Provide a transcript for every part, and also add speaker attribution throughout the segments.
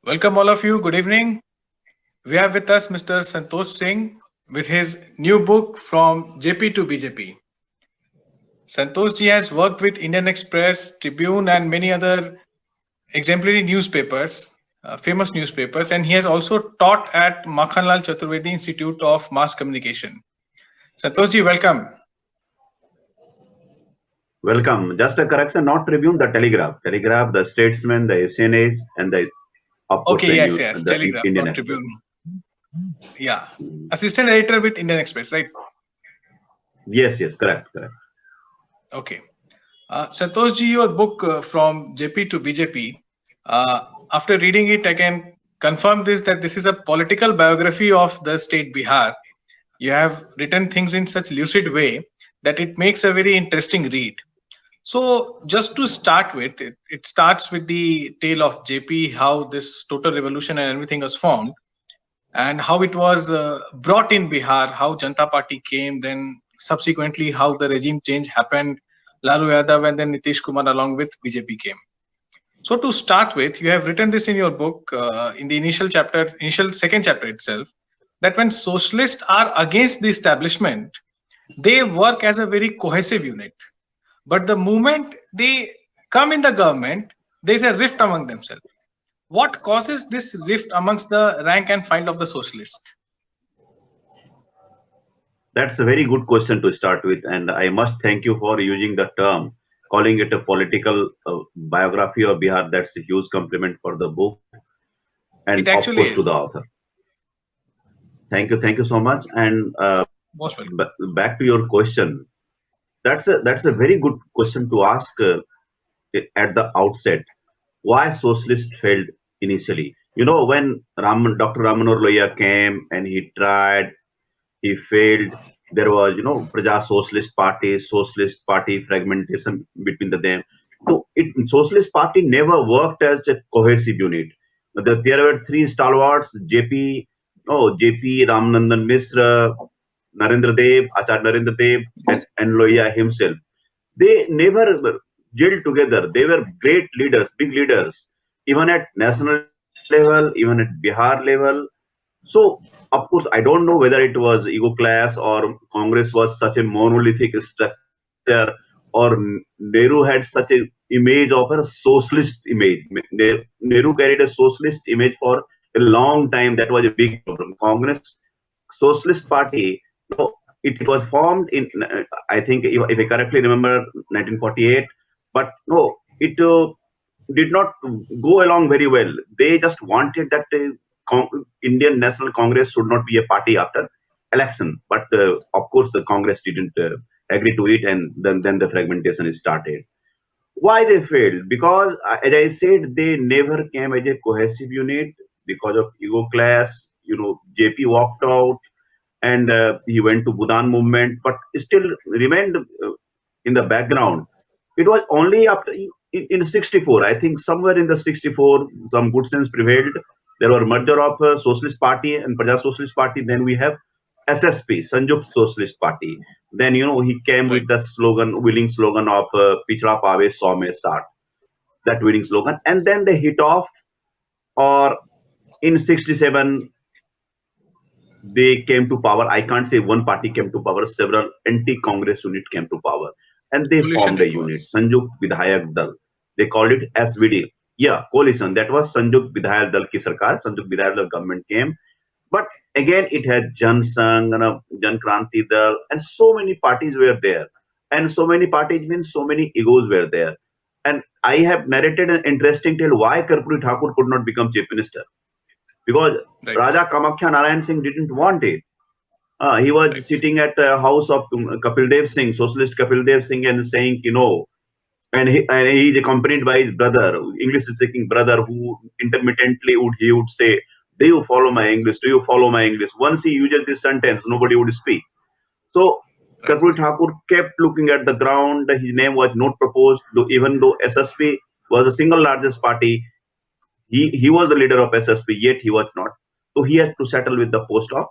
Speaker 1: Welcome, all of you. Good evening. We have with us Mr. Santosh Singh with his new book From JP to BJP. Santosh ji has worked with Indian Express, Tribune, and many other exemplary newspapers, famous newspapers, and he has also taught at Makhanlal Chaturvedi Institute of Mass Communication. Santosh ji, welcome.
Speaker 2: Welcome. Just a correction, not Tribune, the Telegraph. Telegraph, the Statesman, the Asian Age, and of course,
Speaker 1: Okay, yes,
Speaker 2: the
Speaker 1: Telegraph,
Speaker 2: Indian
Speaker 1: not
Speaker 2: Express.
Speaker 1: Tribune. Yeah, assistant editor with Indian Express, right?
Speaker 2: Yes, correct.
Speaker 1: Okay. Santosh ji, your book From JP to BJP, after reading it, I can confirm this that this is a political biography of the state Bihar. You have written things in such lucid way that it makes a very interesting read. So, just to start with, it starts with the tale of JP, how this total revolution and everything was formed, and how it was brought in Bihar, how Janata Party came, then subsequently how the regime change happened, Lalu Yadav and then Nitish Kumar along with BJP came. So to start with, you have written this in your book in the initial second chapter itself, that when socialists are against the establishment, they work as a very cohesive unit. But the moment they come in the government, there is a rift among themselves. What causes this rift amongst the rank and file of the socialist?
Speaker 2: That's a very good question to start with, and I must thank you for using the term, calling it a political biography of Bihar. That's a huge compliment for the book, and
Speaker 1: It
Speaker 2: of
Speaker 1: actually
Speaker 2: course to the
Speaker 1: is.
Speaker 2: author. Thank you so much. And
Speaker 1: Most welcome.
Speaker 2: back to your question. That's a very good question to ask at the outset. Why socialists failed initially? When Dr. Raman Lohiya came and he tried, he failed. There was, Praja Socialist Party fragmentation between them. So, Socialist Party never worked as a cohesive unit. There were three stalwarts: JP, Ramanandan Misra, Acharya Narendra Dev, and Lohiya himself. They never gelled together. They were great leaders, big leaders, even at national level, even at Bihar level. So, of course, I don't know whether it was ego class or Congress was such a monolithic structure or Nehru had such a image of a socialist image. Nehru carried a socialist image for a long time. That was a big problem. Congress, Socialist Party, it was formed in, I think, if I correctly remember, 1948. But no, it did not go along very well. They just wanted that Indian National Congress should not be a party after election. But of course, the Congress didn't agree to it, and then the fragmentation started. Why they failed? Because, as I said, they never came as a cohesive unit because of ego clash. JP walked out and he went to Bhutan movement, but still remained in the background. It was only after in 64, I think somewhere in the 64, some good sense prevailed. There were merger of Socialist Party and Praja Socialist Party. Then we have SSP, Sanjukt Socialist Party. Then he came
Speaker 1: Right.
Speaker 2: with the winning slogan of Pichda Pave 100 mein 60, that winning slogan, and then they hit off. Or in 67, they came to power. I can't say one party came to power. Several anti-Congress units came to power, and they
Speaker 1: Coalition
Speaker 2: formed a
Speaker 1: it
Speaker 2: unit,
Speaker 1: was.
Speaker 2: Sanjukt Vidhayak Dal. They called it SVD. Yeah, coalition. That was Sanjukt Vidhayak Dal ki sarkar. Sanjukt Vidhayak Dal government came, but again it had Jan Sangh, Jan Kranti Dal, and so many parties were there. And so many parties means so many egos were there. And I have narrated an interesting tale why Karpuri Thakur could not become chief minister, because
Speaker 1: Right.
Speaker 2: Raja Kamakhya Narayan Singh didn't want it. He
Speaker 1: Right.
Speaker 2: was sitting at the house of Kapil Dev Singh, socialist Kapil Dev Singh, and saying, and he is accompanied by his brother, English-speaking brother, who intermittently would say, "Do you follow my English? Do you follow my English?" Once he uses this sentence, nobody would speak. So
Speaker 1: Right.
Speaker 2: Karpuri Thakur kept looking at the ground. His name was not proposed, even though SSP was the single largest party. He was the leader of SSP, yet he was not. So he had to settle with the post of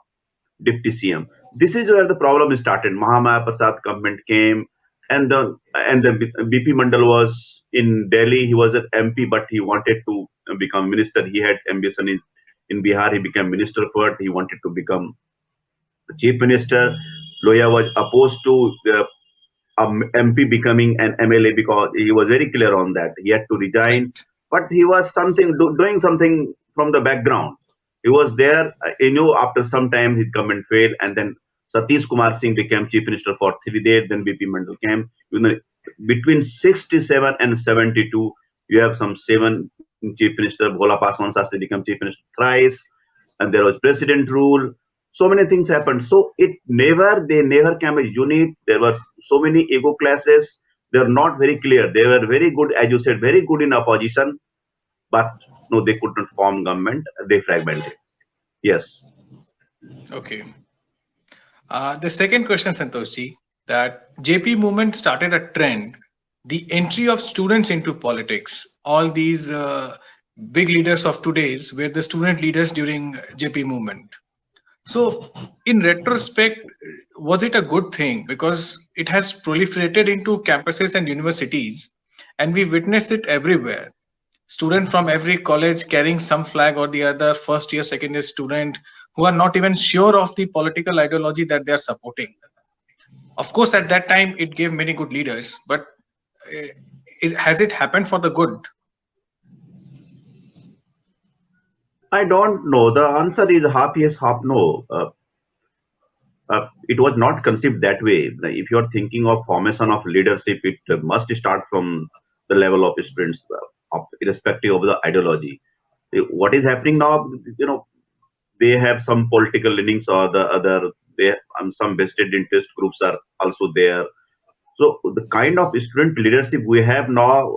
Speaker 2: Deputy CM. This is where the problem started. Mahamaya Prasad government came, and the BP Mandal was in Delhi. He was an MP, but he wanted to become minister. He had ambition in Bihar. He became minister first. He wanted to become the chief minister. Loya was opposed to MP becoming an MLA because he was very clear on that. He had to resign,
Speaker 1: Right.
Speaker 2: but he was doing something from the background. He was there. He knew after some time his government failed, and then Satish Kumar Singh became chief minister for 3 days. Then BP Mandal came. You know, between 67 and 72, you have some 7 chief minister. Bhola Paswan Sastry became chief minister thrice, and there was president rule. So many things happened. So they never came a unit. There were so many ego classes. They're not very clear. They were very good, as you said, very good in opposition, but no, they could not form government. They fragmented. Yes.
Speaker 1: Okay. The second question, Santoshji, that JP movement started a trend, the entry of students into politics. All these big leaders of today's were the student leaders during JP movement. So, in retrospect, was it a good thing? Because it has proliferated into campuses and universities, and we witness it everywhere. Student from every college carrying some flag or the other, first year, second year student who are not even sure of the political ideology that they are supporting. Of course, at that time, it gave many good leaders, but uh, has it happened for the good?
Speaker 2: I don't know. The answer is half yes, half no. It was not conceived that way. If you are thinking of formation of leadership, it must start from the level of students, irrespective of the ideology. What is happening now? You know, they have some political leanings or the other. They some vested interest groups are also there. So the kind of student leadership we have now,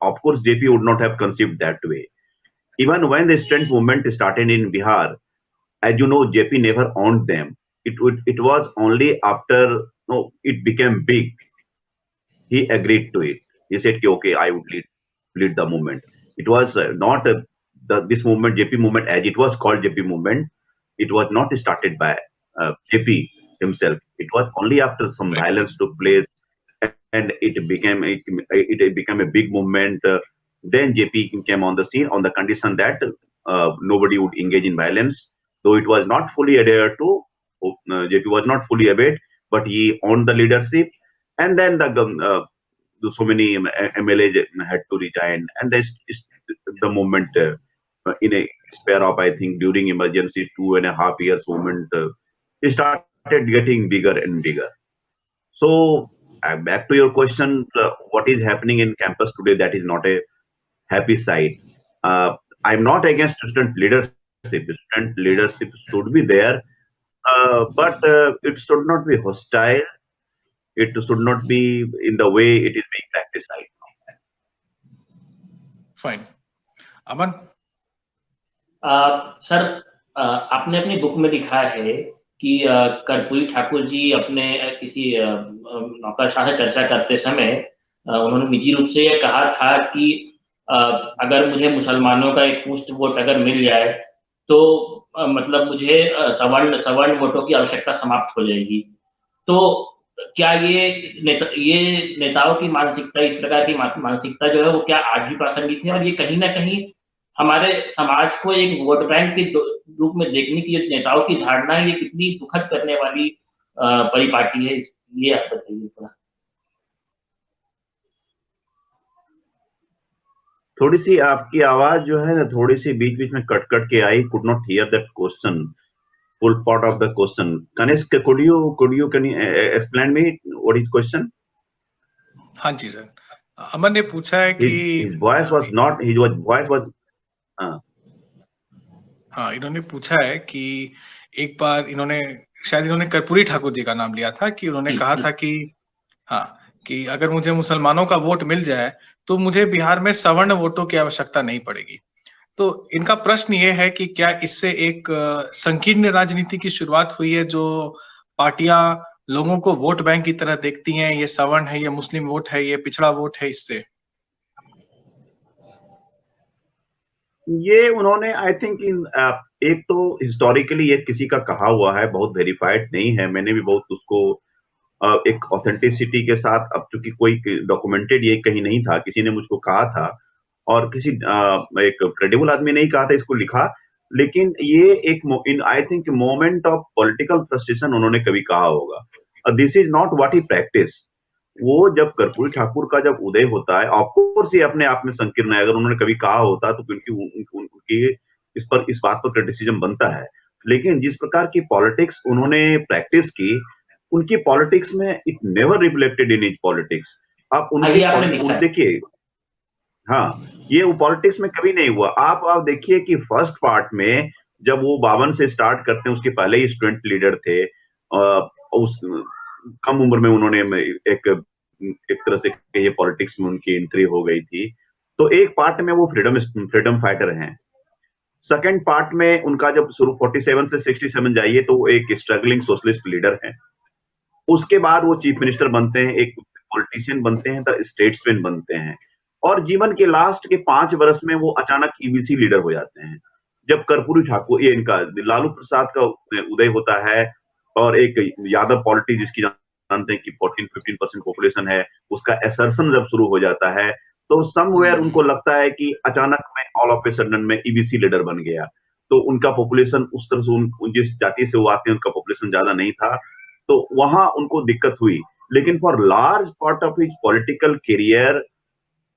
Speaker 2: of course, JP would not have conceived that way. Even when the student movement started in Bihar, as you know, JP never owned them. It was only after no, it became big, he agreed to it. He said, "Okay, I would lead the movement." It was not this movement, JP movement, as it was called JP movement. It was not started by JP himself. It was only after some
Speaker 1: Right.
Speaker 2: violence took place, and it became a big movement. Then JP came on the scene on the condition that nobody would engage in violence, though it was not fully adhered to. JP was not fully obeyed, but he owned the leadership, and then so many MLAs had to resign, and the movement in a spare of, I think, during emergency 2.5 years movement, it started getting bigger and bigger. So back to your question, what is happening in campus today? That is not a happy side. I'm not against student leadership. Student leadership should be there, but it should not be hostile. It should not be in the way it is being practiced right now.
Speaker 1: Fine. Aman?
Speaker 3: Sir, आपने अपनी book में लिखा है कि कर्पूरी ठाकुर जी अपने किसी नौकरशाह से चर्चा करते समय उन्होंने निजी रूप से यह कहा था कि अगर मुझे मुसलमानों का एक पुष्ट वोट अगर मिल जाए तो मतलब मुझे सवर्ण वोटों की आवश्यकता समाप्त हो जाएगी। तो क्या ये नेताओं की मानसिकता, इस प्रकार की मानसिकता जो है वो क्या आज भी प्रासंगिक है, और ये कहीं ना कहीं हमारे समाज को एक वोट बैंक के रूप में देखने की नेताओं की धारणा है, ये कितनी दुखद करने वाली परिपाटी है, ये आप बताइए थोड़ा।
Speaker 2: थोड़ी सी आपकी आवाज जो है ना, थोड़ी सी बीच बीच में कट कट के I, could not hear that question, full part of the question. Ganesh, can you explain me what is question?
Speaker 1: हाँ जी सर, अमन ने पूछा है कि
Speaker 2: his voice was not, his voice was
Speaker 1: हाँ, इन्होंने पूछा है कि एक बार शायद इन्होंने कर्पूरी ठाकुर जी का नाम लिया था कि उन्होंने कहा था कि हाँ, कि अगर मुझे मुसलमानों का वोट मिल जाए तो मुझे बिहार में सवर्ण वोटों की आवश्यकता नहीं पड़ेगी। तो इनका प्रश्न ये है कि क्या इससे एक संकीर्ण राजनीति की शुरुआत हुई है, जो पार्टियां लोगों को वोट बैंक की तरह देखती हैं, ये सवर्ण है, ये मुस्लिम वोट है, ये पिछड़ा वोट है, इससे
Speaker 2: ये उन्होंने आई थिंक एक तो हिस्टोरिकली ये किसी का कहा हुआ है, बहुत वेरीफाइड नहीं है, मैंने भी बहुत उसको एक ऑथेंटिसिटी के साथ, अब चूंकि कोई डॉक्यूमेंटेड ये कहीं नहीं था, किसी ने मुझको कहा था और किसी एक क्रेडिबल आदमी ने ही कहा था, इसको लिखा, लेकिन ये एक in I think moment of political frustration उन्होंने कभी कहा होगा। This is not what he practise. वो जब कर्पूरी ठाकुर का जब उदय होता है, ऑफकोर्स ये अपने आप में संकीर्ण है, अगर उन्होंने कभी कहा होता तो उनकी इस बात पर क्रिटिसिज्म बनता है, लेकिन जिस प्रकार की पॉलिटिक्स उन्होंने प्रैक्टिस की, उनकी पॉलिटिक्स में it never reflected in is politics. आप उनके देखिए, हाँ, ये पॉलिटिक्स में कभी नहीं हुआ। आप देखिए कि फर्स्ट पार्ट में जब वो 52 से स्टार्ट करते हैं, उसके पहले ही स्टूडेंट लीडर थे, उस कम उम्र में उन्होंने एक तरह से कहिए पॉलिटिक्स में उनकी एंट्री हो गई थी। तो एक पार्ट में वो फ्रीडम फाइटर हैं। सेकंड पार्ट में उनका जब शुरू 47 से 67 जाइए तो वो एक स्ट्रगलिंग सोशलिस्ट लीडर हैं। उसके बाद वो चीफ मिनिस्टर बनते हैं, एक पॉलिटिशियन बनते हैं, तो स्टेट्समैन बनते हैं, और जीवन के लास्ट के 5 वर्ष में वो अचानक ईबीसी लीडर हो जाते हैं। जब कर्पूरी ठाकुर, ये इनका लालू प्रसाद का उदय होता है, और एक यादव पॉलिटी जिसकी जानते हैं कि 14-15% पॉपुलेशन है, उसका एसर्शन जब शुरू हो जाता है, तो समवेयर उनको लगता है कि अचानक में ऑल ऑफ ए सडन में ईबीसी लीडर बन गया। तो उनका पॉपुलेशन उस तरह से, जिस जाति से वो आते हैं उनका पॉपुलेशन ज्यादा नहीं था, तो वहां उनको दिक्कत हुई। लेकिन for large part of his political career,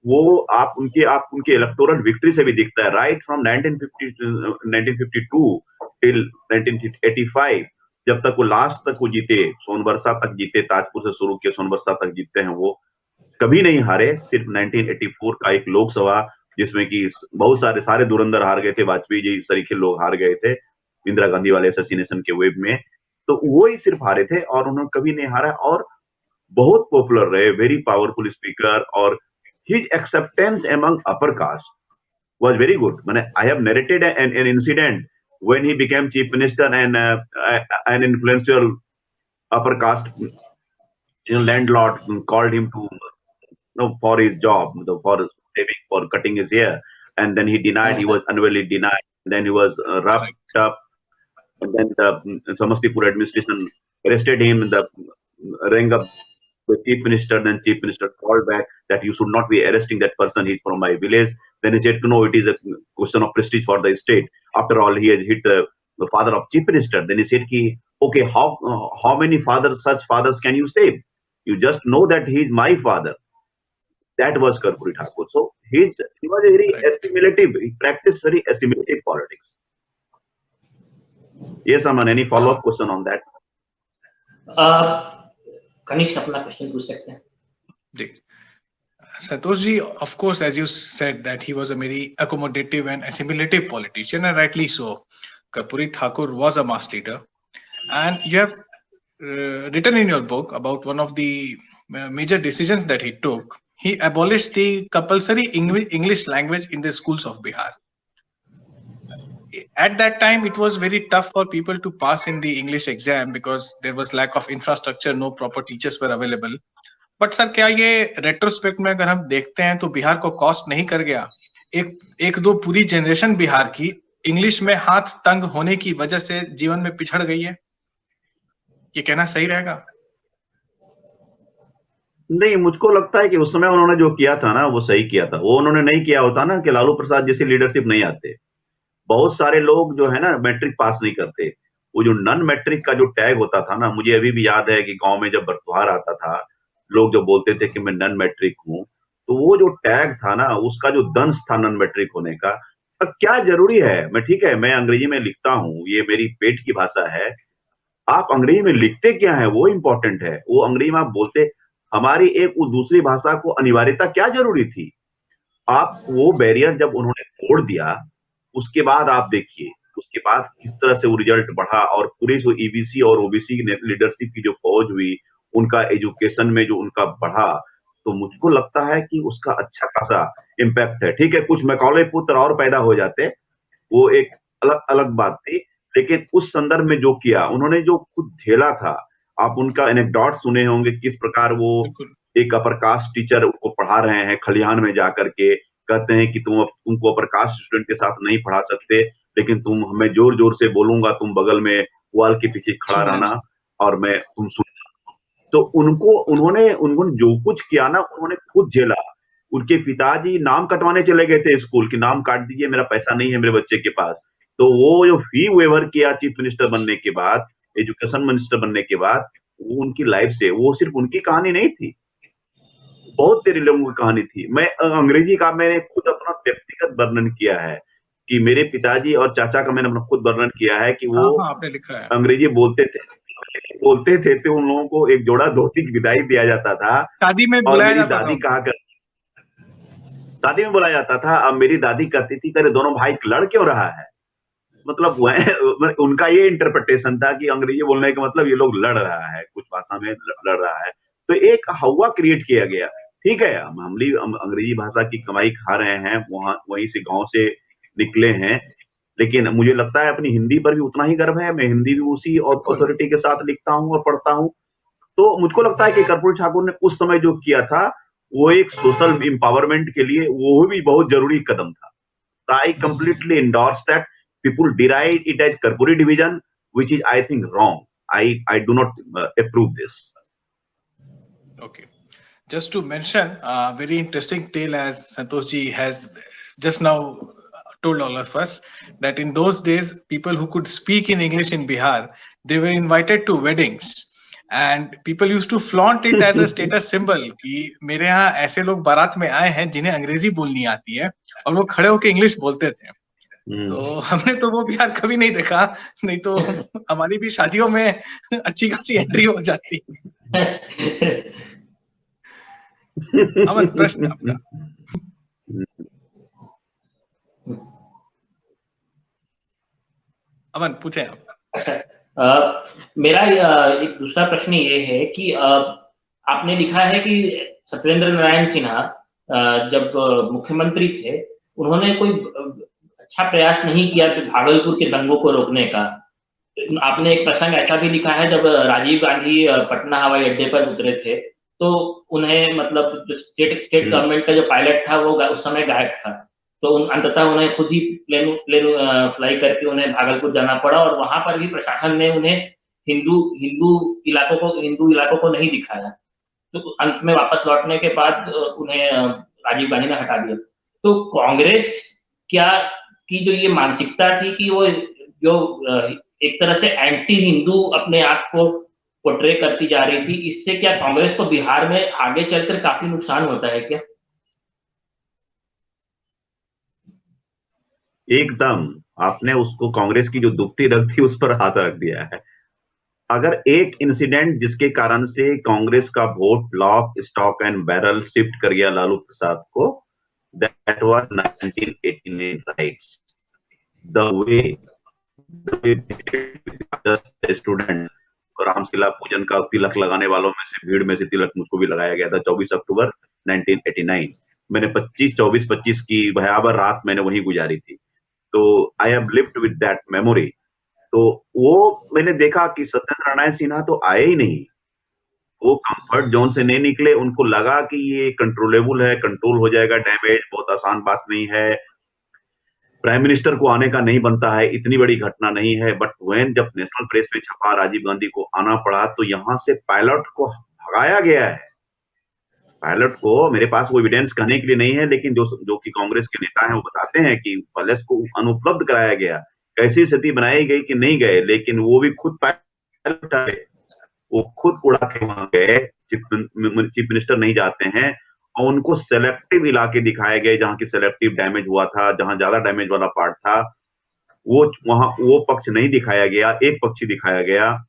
Speaker 2: वो आप उनके इलेक्टोरल विक्ट्री से भी दिखता है। राइट फ्रॉम 1952 टिल 1985, जब तक वो लास्ट तक वो जीते, सोनबरसा तक जीते, ताजपुर से शुरू किए सोनबरसा तक जीतते हैं, वो कभी नहीं हारे। सिर्फ 1984 का एक लोकसभा, जिसमें कि बहुत सारे धुरंधर हार गए थे, वाजपेयी जी सरीखे लोग हार गए थे इंदिरा गांधी वाले असैसिनेशन के वेव में, तो वो ही सिर्फ हारे थे, और उन्होंने कभी नहीं हारा, और बहुत पॉपुलर रहे, वेरी पावरफुल स्पीकर, और his acceptance among upper caste was very good. I have narrated an incident when he became chief minister, and an influential upper caste landlord called him to for his job, for saving, for cutting his hair, and then he denied. He was unwillingly denied. Then he was wrapped up, and then the Samastipur administration arrested him in the rang up the chief minister. Then chief minister called back that you should not be arresting that person, he's from my village. Then he said, no, it is a question of prestige for the state. After all, he has hit the father of chief minister. Then he said, okay, how many such fathers can you save? You just know that he is my father. That was Karpoori Thakur. So he was a very assimilative, he practiced very assimilative politics. Yes, Aman, any follow-up question on that?
Speaker 3: Kanishka अपना question पूछ सकते हैं।
Speaker 1: जी, Santosh ji, of course, as you said, that he was a very accommodative and assimilative politician, and rightly so. Karpoori Thakur was a mass leader, and you have written in your book about one of the major decisions that he took. He abolished the compulsory English language in the schools of Bihar. At that time, it was very tough for people to pass in the English exam because there was lack of infrastructure, no proper teachers were available. But sir, क्या ये retrospect में अगर हम देखते हैं तो बिहार को cost नहीं कर गया? एक दो पूरी जनरेशन बिहार की इंग्लिश में हाथ तंग होने की वजह से जीवन में पिछड़ गई है, ये कहना सही रहेगा?
Speaker 2: नहीं, मुझको लगता है कि उस समय उन्होंने जो किया था ना, वो सही किया था। वो उन्होंने नहीं किया होता ना, कि लालू प्रसाद जैसी लीडरशिप नहीं आते। बहुत सारे लोग जो है ना, मैट्रिक पास नहीं करते। वो जो नॉन मैट्रिक का जो टैग होता था ना, मुझे अभी भी याद है कि गांव में जब बरतुहार आता था, लोग जो बोलते थे कि मैं नॉन मैट्रिक हूं, तो वो जो टैग था ना, उसका जो दंश था नॉन मैट्रिक होने का, अब क्या जरूरी है? मैं ठीक है, मैं अंग्रेजी में लिखता हूं, ये मेरी पेट की भाषा है। आप अंग्रेजी में लिखते क्या है वो इंपॉर्टेंट है। वो अंग्रेजी में आप बोलते, हमारी एक उस दूसरी भाषा को अनिवार्यता क्या जरूरी थी? आप वो बैरियर जब उन्होंने तोड़ दिया, उसके बाद आप देखिए, उसके बाद किस तरह से वो रिजल्ट बढ़ा, और पूरी जो ईबीसी और ओबीसी लीडरशिप की जो फौज हुई, उनका एजुकेशन में जो उनका बढ़ा, तो मुझको लगता है कि उसका अच्छा खासा इम्पैक्ट है। ठीक है, कुछ मैकॉले पुत्र और पैदा हो जाते, वो एक अलग बात थी, लेकिन उस संदर्भ में जो किया उन्होंने, जो खुद झेला था, आप उनका एनेक्डोट सुने होंगे, किस प्रकार वो एक अपर कास्ट टीचर को पढ़ा रहे हैं खलिहान में जाकर के, कहते हैं कि तुमको अपर कास्ट स्टूडेंट के साथ नहीं पढ़ा सकते, लेकिन मैं जोर जोर से बोलूंगा, तुम बगल में वॉल के पीछे खड़ा रहना और मैं तुम सुन। तो उन्होंने जो कुछ किया ना, उन्होंने खुद झेला। उनके पिताजी नाम कटवाने चले गए थे स्कूल की, नाम काट दीजिए, मेरा पैसा नहीं है मेरे बच्चे के पास। तो वो जो फी वेवर किया चीफ मिनिस्टर बनने के बाद, एजुकेशन मिनिस्टर बनने के बाद, वो उनकी लाइफ से, वो सिर्फ उनकी कहानी नहीं थी, बहुत तेरे लोगों की कहानी थी। मैं अंग्रेजी का मैंने खुद अपना व्यक्तिगत वर्णन किया है कि मेरे पिताजी और चाचा का मैंने अपना खुद वर्णन किया है कि वो
Speaker 1: आपने लिखा है।
Speaker 2: अंग्रेजी बोलते थे तो उन लोगों को एक जोड़ा धोती की विदाई दिया जाता था।
Speaker 1: शादी में
Speaker 2: और
Speaker 1: बुलाया
Speaker 2: मेरी
Speaker 1: जाता
Speaker 2: दादी
Speaker 1: था।
Speaker 2: कहा कर शादी में बुलाया जाता था। अब मेरी दादी कहती थी, तेरे दोनों भाई लड़ क्यों रहा है? मतलब वह उनका ये इंटरप्रिटेशन था कि अंग्रेजी बोलने का मतलब ये लोग लड़ रहा है, कुछ भाषा में लड़ रहा है। तो एक हवा क्रिएट किया गया। ठीक है, हम अंग्रेजी भाषा की कमाई खा रहे हैं, वहीं से गांव से निकले हैं, लेकिन मुझे लगता है अपनी हिंदी पर भी उतना ही गर्व है। मैं हिंदी भी उसी ऑथोरिटी के साथ लिखता हूँ और पढ़ता हूँ। तो मुझको लगता है कि कर्पूरी ठाकुर ने उस समय जो किया था, वो एक सोशल एम्पावरमेंट के लिए वो भी बहुत जरूरी कदम था। I completely endorse that. People deride it as Karpuri division, which is, I think, wrong. I do not approve this.
Speaker 1: Okay. Just to mention a very interesting tale, as Santosh ji has just now told all of us, that in those days, people who could speak in English in Bihar, they were invited to weddings. And people used to flaunt it as a status symbol कि मेरे यहाँ ऐसे लोग बारात में आए हैं जिन्हें अंग्रेजी बोलनी आती है, और वो खड़े होकर इंग्लिश बोलते थे। तो हमने तो वो बिहार कभी नहीं देखा, नहीं तो हमारी भी शादियों में अच्छी खासी एंट्री हो जाती। अमन, प्रश्न आपका। अमन, पूछे आप।
Speaker 3: मेरा एक दूसरा प्रश्न ये है कि आपने लिखा है कि सत्येंद्र नारायण सिन्हा जब मुख्यमंत्री थे, उन्होंने कोई अच्छा प्रयास नहीं किया भागलपुर के दंगों को रोकने का। आपने एक प्रसंग ऐसा भी लिखा है, जब राजीव गांधी पटना हवाई अड्डे पर उतरे थे, तो उन्हें मतलब स्टेट गवर्नमेंट का जो पायलट था वो उस समय गायब था, तो अंततः उन्हें खुद ही प्लेन फ्लाई करके उन्हें भागलपुर जाना पड़ा, और वहां पर भी प्रशासन ने उन्हें हिंदू इलाकों को नहीं दिखाया। तो अंत में वापस लौटने के बाद उन्हें राजीव गांधी ने हटा दिया। तो कांग्रेस क्या की जो ये मानसिकता थी कि वो जो एक तरह से एंटी हिंदू अपने आप को पोर्ट्रे करती जा रही थी, इससे क्या कांग्रेस को बिहार में आगे चलकर काफी नुकसान होता है क्या?
Speaker 2: एकदम, आपने उसको कांग्रेस की जो दुखती रख थी उस पर हाथ रख दिया है। अगर एक इंसिडेंट जिसके कारण से कांग्रेस का vote lock stock and barrel shift कर गया लालू प्रसाद को, that was 1989 rights. The way student Ramshila पूजन का तिलक लगाने वालों में से, भीड़ में से तिलक मुझको भी लगाया गया था 24 अक्टूबर 1989। मैंने 24-25 की भयावह रात मैंने वहीं गुजारी थी। तो I have lived with that memory. तो वो मैंने देखा कि सत्येंद्र नारायण सिन्हा तो आए ही नहीं, वो कंफर्ट जोन से नहीं निकले। उनको लगा कि ये कंट्रोलेबल है, कंट्रोल हो जाएगा डैमेज, बहुत आसान बात नहीं है, प्राइम मिनिस्टर को आने का नहीं बनता है, इतनी बड़ी घटना नहीं है। बट व्हेन जब नेशनल प्रेस में छपा राजीव गांधी को आना पड़ा, तो यहां से पायलट को भगाया गया है। पायलट को, मेरे पास वो एविडेंस कहने के लिए नहीं है, लेकिन जो कि कांग्रेस के नेता हैं वो बताते हैं कि पायलट को अनुपलब्ध कराया गया। कैसी स्थिति बनाई गई कि नहीं गए, लेकिन वो भी खुद पायलट आए, वो खुद उड़ा के वहां गए। चीफ मिनिस्टर नहीं जाते हैं, और उनको सेलेक्टिव इलाके दिखाए गए जहां की सेलेक्टिव डैमेज हुआ था, जहां ज्यादा डैमेज वाला पार्ट था वो पक्ष नहीं दिखाया गया, एक पक्ष दिखाया गया।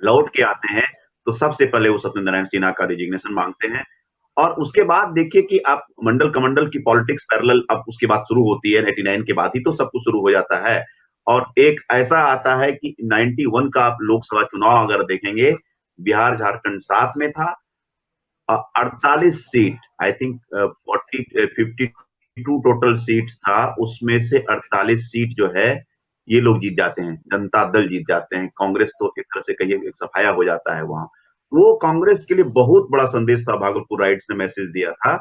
Speaker 2: लौट के आते हैं तो सबसे पहले वो सत्येंद्र नारायण सिन्हा का रिजिग्नेशन मांगते हैं, और उसके बाद देखिए कि आप मंडल कमंडल की पॉलिटिक्स पैरेलल अब उसके बाद शुरू होती है। 89 के बाद ही तो सब कुछ शुरू हो जाता है। और एक ऐसा आता है कि 91 का आप लोकसभा चुनाव अगर देखेंगे, बिहार झारखंड साथ में था, 48 seat, I think 52 total seats था, उसमें से 48 सीट जो है ये लोग जीत जाते हैं, जनता दल जीत जाते हैं। कांग्रेस तो एक तरह से कहिए सफाया हो जाता है वहां। वो कांग्रेस के लिए बहुत बड़ा संदेश था। भागलपुर राइट्स ने मैसेज दिया था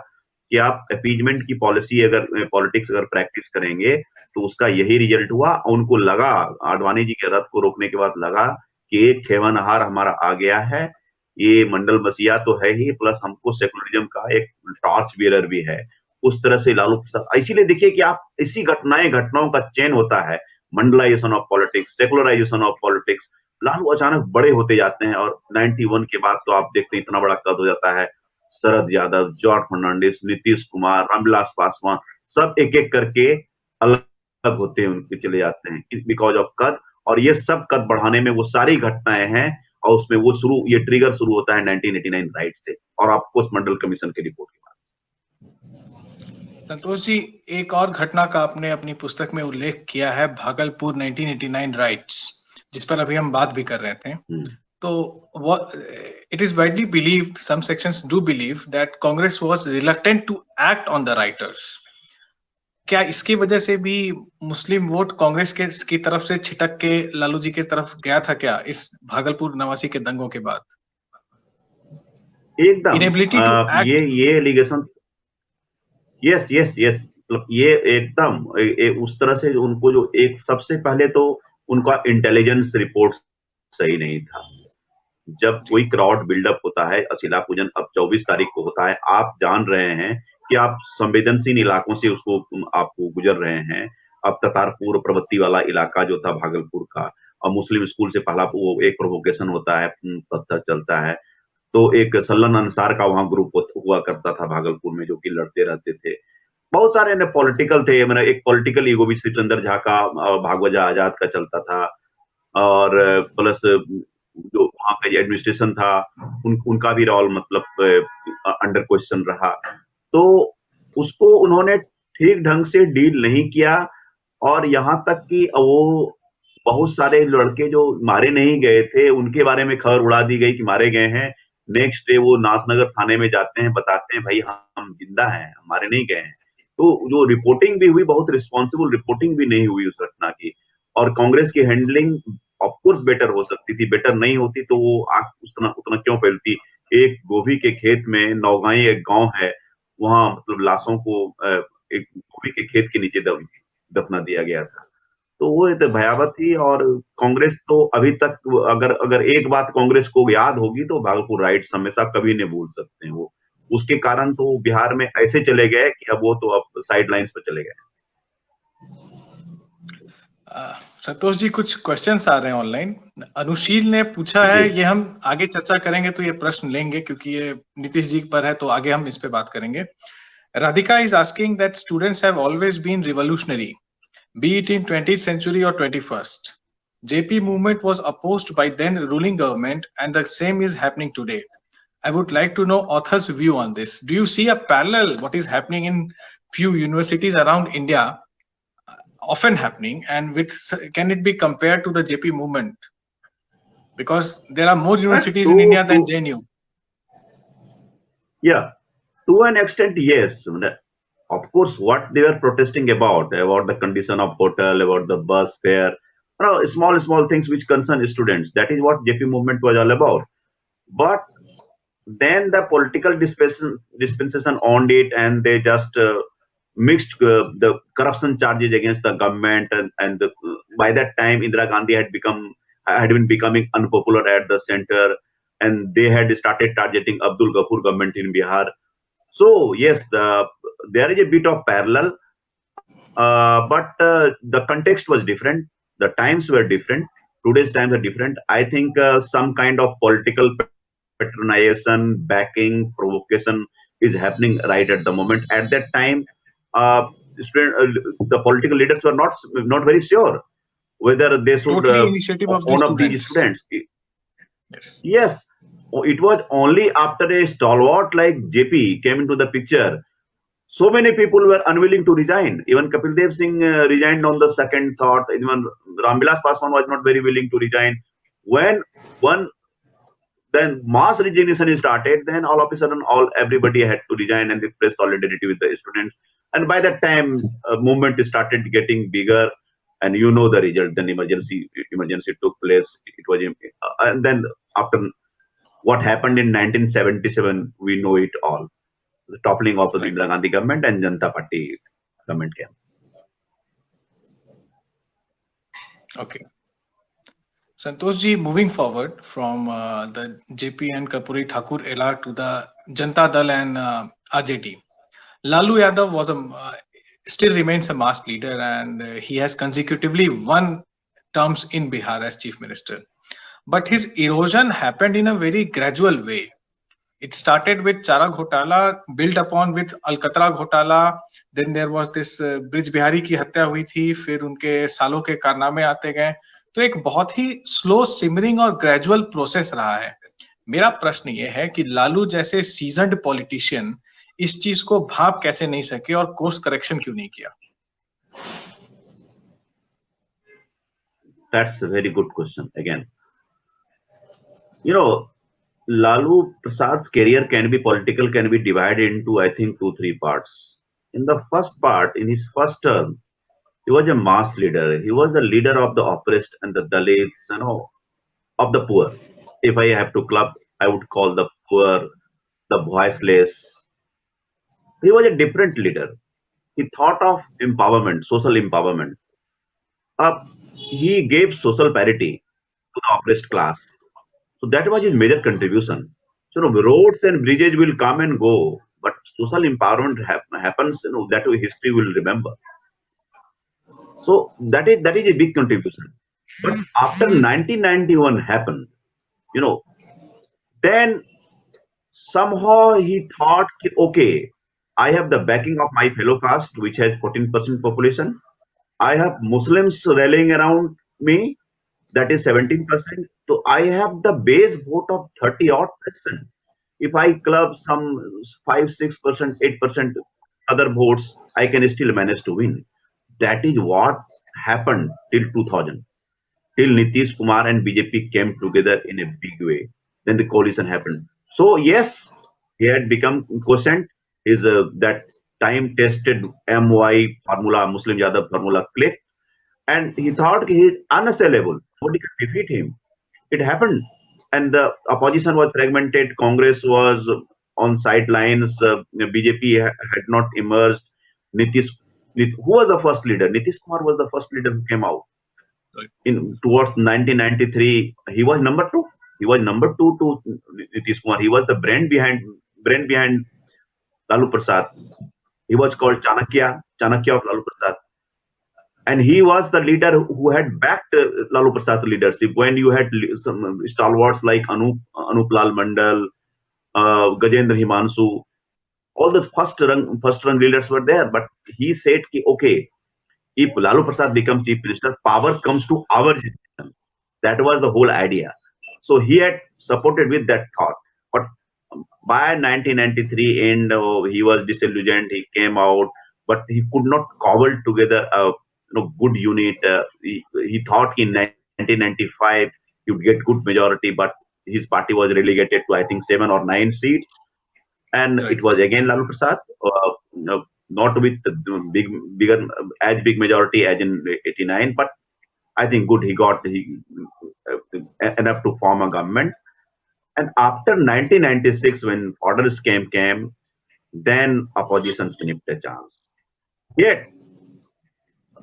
Speaker 2: कि आप अपीजमेंट की पॉलिसी अगर पॉलिटिक्स अगर प्रैक्टिस करेंगे तो उसका यही रिजल्ट हुआ। उनको लगा, आडवाणी जी के रथ को रोकने के बाद लगा कि एक खेवनहार हमारा आ गया है, ये मंडल मसीहा तो है ही, प्लस हमको सेकुलरिज्म का एक टॉर्च बियरर भी है। उस तरह से लालू प्रसाद, इसीलिए देखिए कि आप इसी घटनाओं का चेन होता है, Mandalisation of politics, secularisation of politics. Lalu अचानक बड़े होते जाते हैं और 91 के बाद तो आप देखते हैं इतना बड़ा कद हो जाता है। शरद यादव, जॉर्ज फर्नांडिस, नीतीश कुमार, रामविलास पासवान, सब एक एक करके अलग होते हैं, उनके चले जाते हैं बिकॉज ऑफ कद। और ये सब कद बढ़ाने में वो सारी घटनाएं हैं, और उसमें वो ये ट्रिगर शुरू होता है 1989 राइट से, और ऑफकोर्स मंडल कमीशन की रिपोर्ट के बाद।
Speaker 1: संतोष जी, एक और घटना का आपने अपनी पुस्तक में उल्लेख किया है, भागलपुर 1989 राइट्स, जिस पर अभी हम बात भी कर रहे थे। तो it is widely believed, some sections do believe that Congress was reluctant to act on the writers. क्या इसकी वजह से भी मुस्लिम वोट कांग्रेस की तरफ से छिटक के लालू जी की तरफ गया था क्या, इस भागलपुर 89 के दंगों के बाद?
Speaker 2: एकदम
Speaker 1: इनेबिलिटी टू एक्ट,
Speaker 2: ये एलिगेशन, यस यस यस, मतलब ये एकदम उस तरह से उनको जो एक सबसे पहले तो उनका इंटेलिजेंस रिपोर्ट सही नहीं था। जब कोई क्राउड बिल्डअप होता है, अशिला पूजन अब 24 तारीख को होता है, आप जान रहे हैं कि आप संवेदनशील इलाकों से उसको आपको गुजर रहे हैं। अब ततारपुर प्रवृत्ति वाला इलाका जो था भागलपुर का, और मुस्लिम स्कूल से पहला वो एक प्रोवोकेशन होता है, पत्थर चलता है, तो एक सल्लन अंसार का वहां ग्रुप हुआ करता था भागलपुर में, जो कि लड़ते रहते थे। बहुत सारे पॉलिटिकल थे, मैंने एक पॉलिटिकल ईगो भी श्रीचंद्र झा का, भागवजा आजाद का चलता था, और प्लस जो वहां का एडमिनिस्ट्रेशन था उनका भी रोल मतलब अंडर क्वेश्चन रहा। तो उसको उन्होंने ठीक ढंग से डील नहीं किया, और यहाँ तक कि वो बहुत सारे लड़के जो मारे नहीं गए थे उनके बारे में खबर उड़ा दी गई कि मारे गए हैं। नेक्स्ट डे वो नाथनगर थाने में जाते हैं, बताते हैं भाई हम जिंदा हैं, हमारे नहीं गए हैं। तो जो रिपोर्टिंग भी हुई, बहुत रिस्पॉन्सिबल रिपोर्टिंग भी नहीं हुई उस घटना की, और कांग्रेस की हैंडलिंग ऑफकोर्स बेटर हो सकती थी, बेटर नहीं होती तो वो आग उतना क्यों फैलती। एक गोभी के खेत में, नौगाई एक गांव है, वहां मतलब लाशों को एक गोभी के खेत के नीचे दफना दिया गया था। तो वो तो भयावह थी। और कांग्रेस तो अभी तक, अगर एक बात कांग्रेस को याद होगी तो भागलपुर राइट्स हमेशा कभी नहीं भूल सकते हैं वो। उसके कारण तो बिहार में ऐसे चले गए कि अब वो तो अब साइड लाइन्स पर चले गए।
Speaker 1: संतोष जी, कुछ क्वेश्चंस आ रहे हैं ऑनलाइन। अनुशील ने पूछा है, ये हम आगे चर्चा करेंगे तो ये प्रश्न लेंगे क्योंकि ये नीतीश जी पर है, तो आगे हम इस पे बात करेंगे। Radhika is asking that students have always been revolutionary, be it in 20th century or 21st. JP movement was opposed by then ruling government, and the same is happening today. I would like to know author's view on this. Do you see a parallel what is happening in few universities around India, often happening, and can it be compared to the JP movement? Because there are more universities in India than JNU.
Speaker 2: Yeah, to an extent, yes. Of course, what they were protesting about the condition of hotel, about the bus fare, small things which concern students. That is what JP movement was all about. But then the political dispensation owned it, and they just mixed the corruption charges against the government, and by that time Indira Gandhi had been becoming unpopular at the center, and they had started targeting Abdul Ghaffur government in Bihar. So yes, there is a bit of parallel, but the context was different. The times were different. Today's times are different. I think some kind of political patronization, backing, provocation is happening right at the moment. At that time, the political leaders were not very sure whether they should own up these students. Yes. It was only after a stalwart like JP came into the picture, so many people were unwilling to resign. Even Kapil Dev Singh resigned on the second thought. Even Ramvilas Paswan was not very willing to resign. When then mass resignation started, then all of a sudden everybody had to resign and express solidarity with the students. And by that time, movement started getting bigger, and you know the result. Then emergency took place. It was and then after what happened in 1977, we know it all. The toppling of the Indira Gandhi government and Janata Party government came.
Speaker 1: Okay. Santosh ji, moving forward from the JP and Kapuri Thakur era to the Janta Dal and RJD, Lalu Yadav still remains a mass leader, and he has consecutively won terms in Bihar as chief minister. But his erosion happened in a very gradual way. It started with Chara Ghotala, built upon with Alcatra Ghotala. Then there was this bridge Bihari की हत्या हुई थी, फिर उनके सालों के कारनामे आते गए. तो एक बहुत ही स्लो सिमरिंग और ग्रेजुअल प्रोसेस रहा है. मेरा प्रश्न ये है कि लालू जैसे सीजन्ड पॉलिटिशियन इस चीज को भाप कैसे नहीं सके और कोर्स करेक्शन क्यों नहीं किया?
Speaker 2: That's a very good question again. You know, Lalu Prasad's career can be divided into, I think, 2-3 parts. In the first part, in his first term, he was a mass leader. He was the leader of the oppressed and the Dalits, of the poor. If I have to club, I would call the poor, the voiceless. He was a different leader. He thought of empowerment, social empowerment. He gave social parity to the oppressed class. So that was his major contribution. So roads and bridges will come and go, but social empowerment happens. That history will remember. So that is a big contribution. But after 1991 happened, then somehow he thought, okay, I have the backing of my fellow caste, which has 14% population. I have Muslims rallying around me, that is 17%. So I have the base vote of 30 odd percent. If I club some 5-6%, 8% other votes, I can still manage to win. That is what happened till 2000, till Nitish Kumar and BJP came together in a big way. Then the coalition happened. So yes, he had become quotient. Is that time-tested MY formula, Muslim Yadav formula clicked, and he thought he is unassailable. Nobody can defeat him. It happened, and the opposition was fragmented. Congress was on sidelines. BJP had not emerged. Who was the first leader? Nitish Kumar was the first leader who came out. Towards 1993, he was number 2. He was number 2 to Nitish Kumar. He was the brain behind Lalu Prasad. He was called Chanakya of Lalu Prasad. And he was the leader who had backed Lalu Prasad's leadership when you had some stalwarts like Anup Lal Mandal, Gajendra Himanshu. All the first run leaders were there. But he said, okay, if Lalu Prasad becomes chief minister, power comes to our generation. That was the whole idea. So he had supported with that thought. But by 1993 end, he was disillusioned. He came out, but he could not cobble together a good unit. He thought in 1995 he would get good majority, but his party was relegated to, I think, 7 or 9 seats. And it was again Lalu Prasad, not with the big majority as in 89, but I think good he got enough to form a government. And after 1996, when orders came, then opposition sniffed a chance. Yet,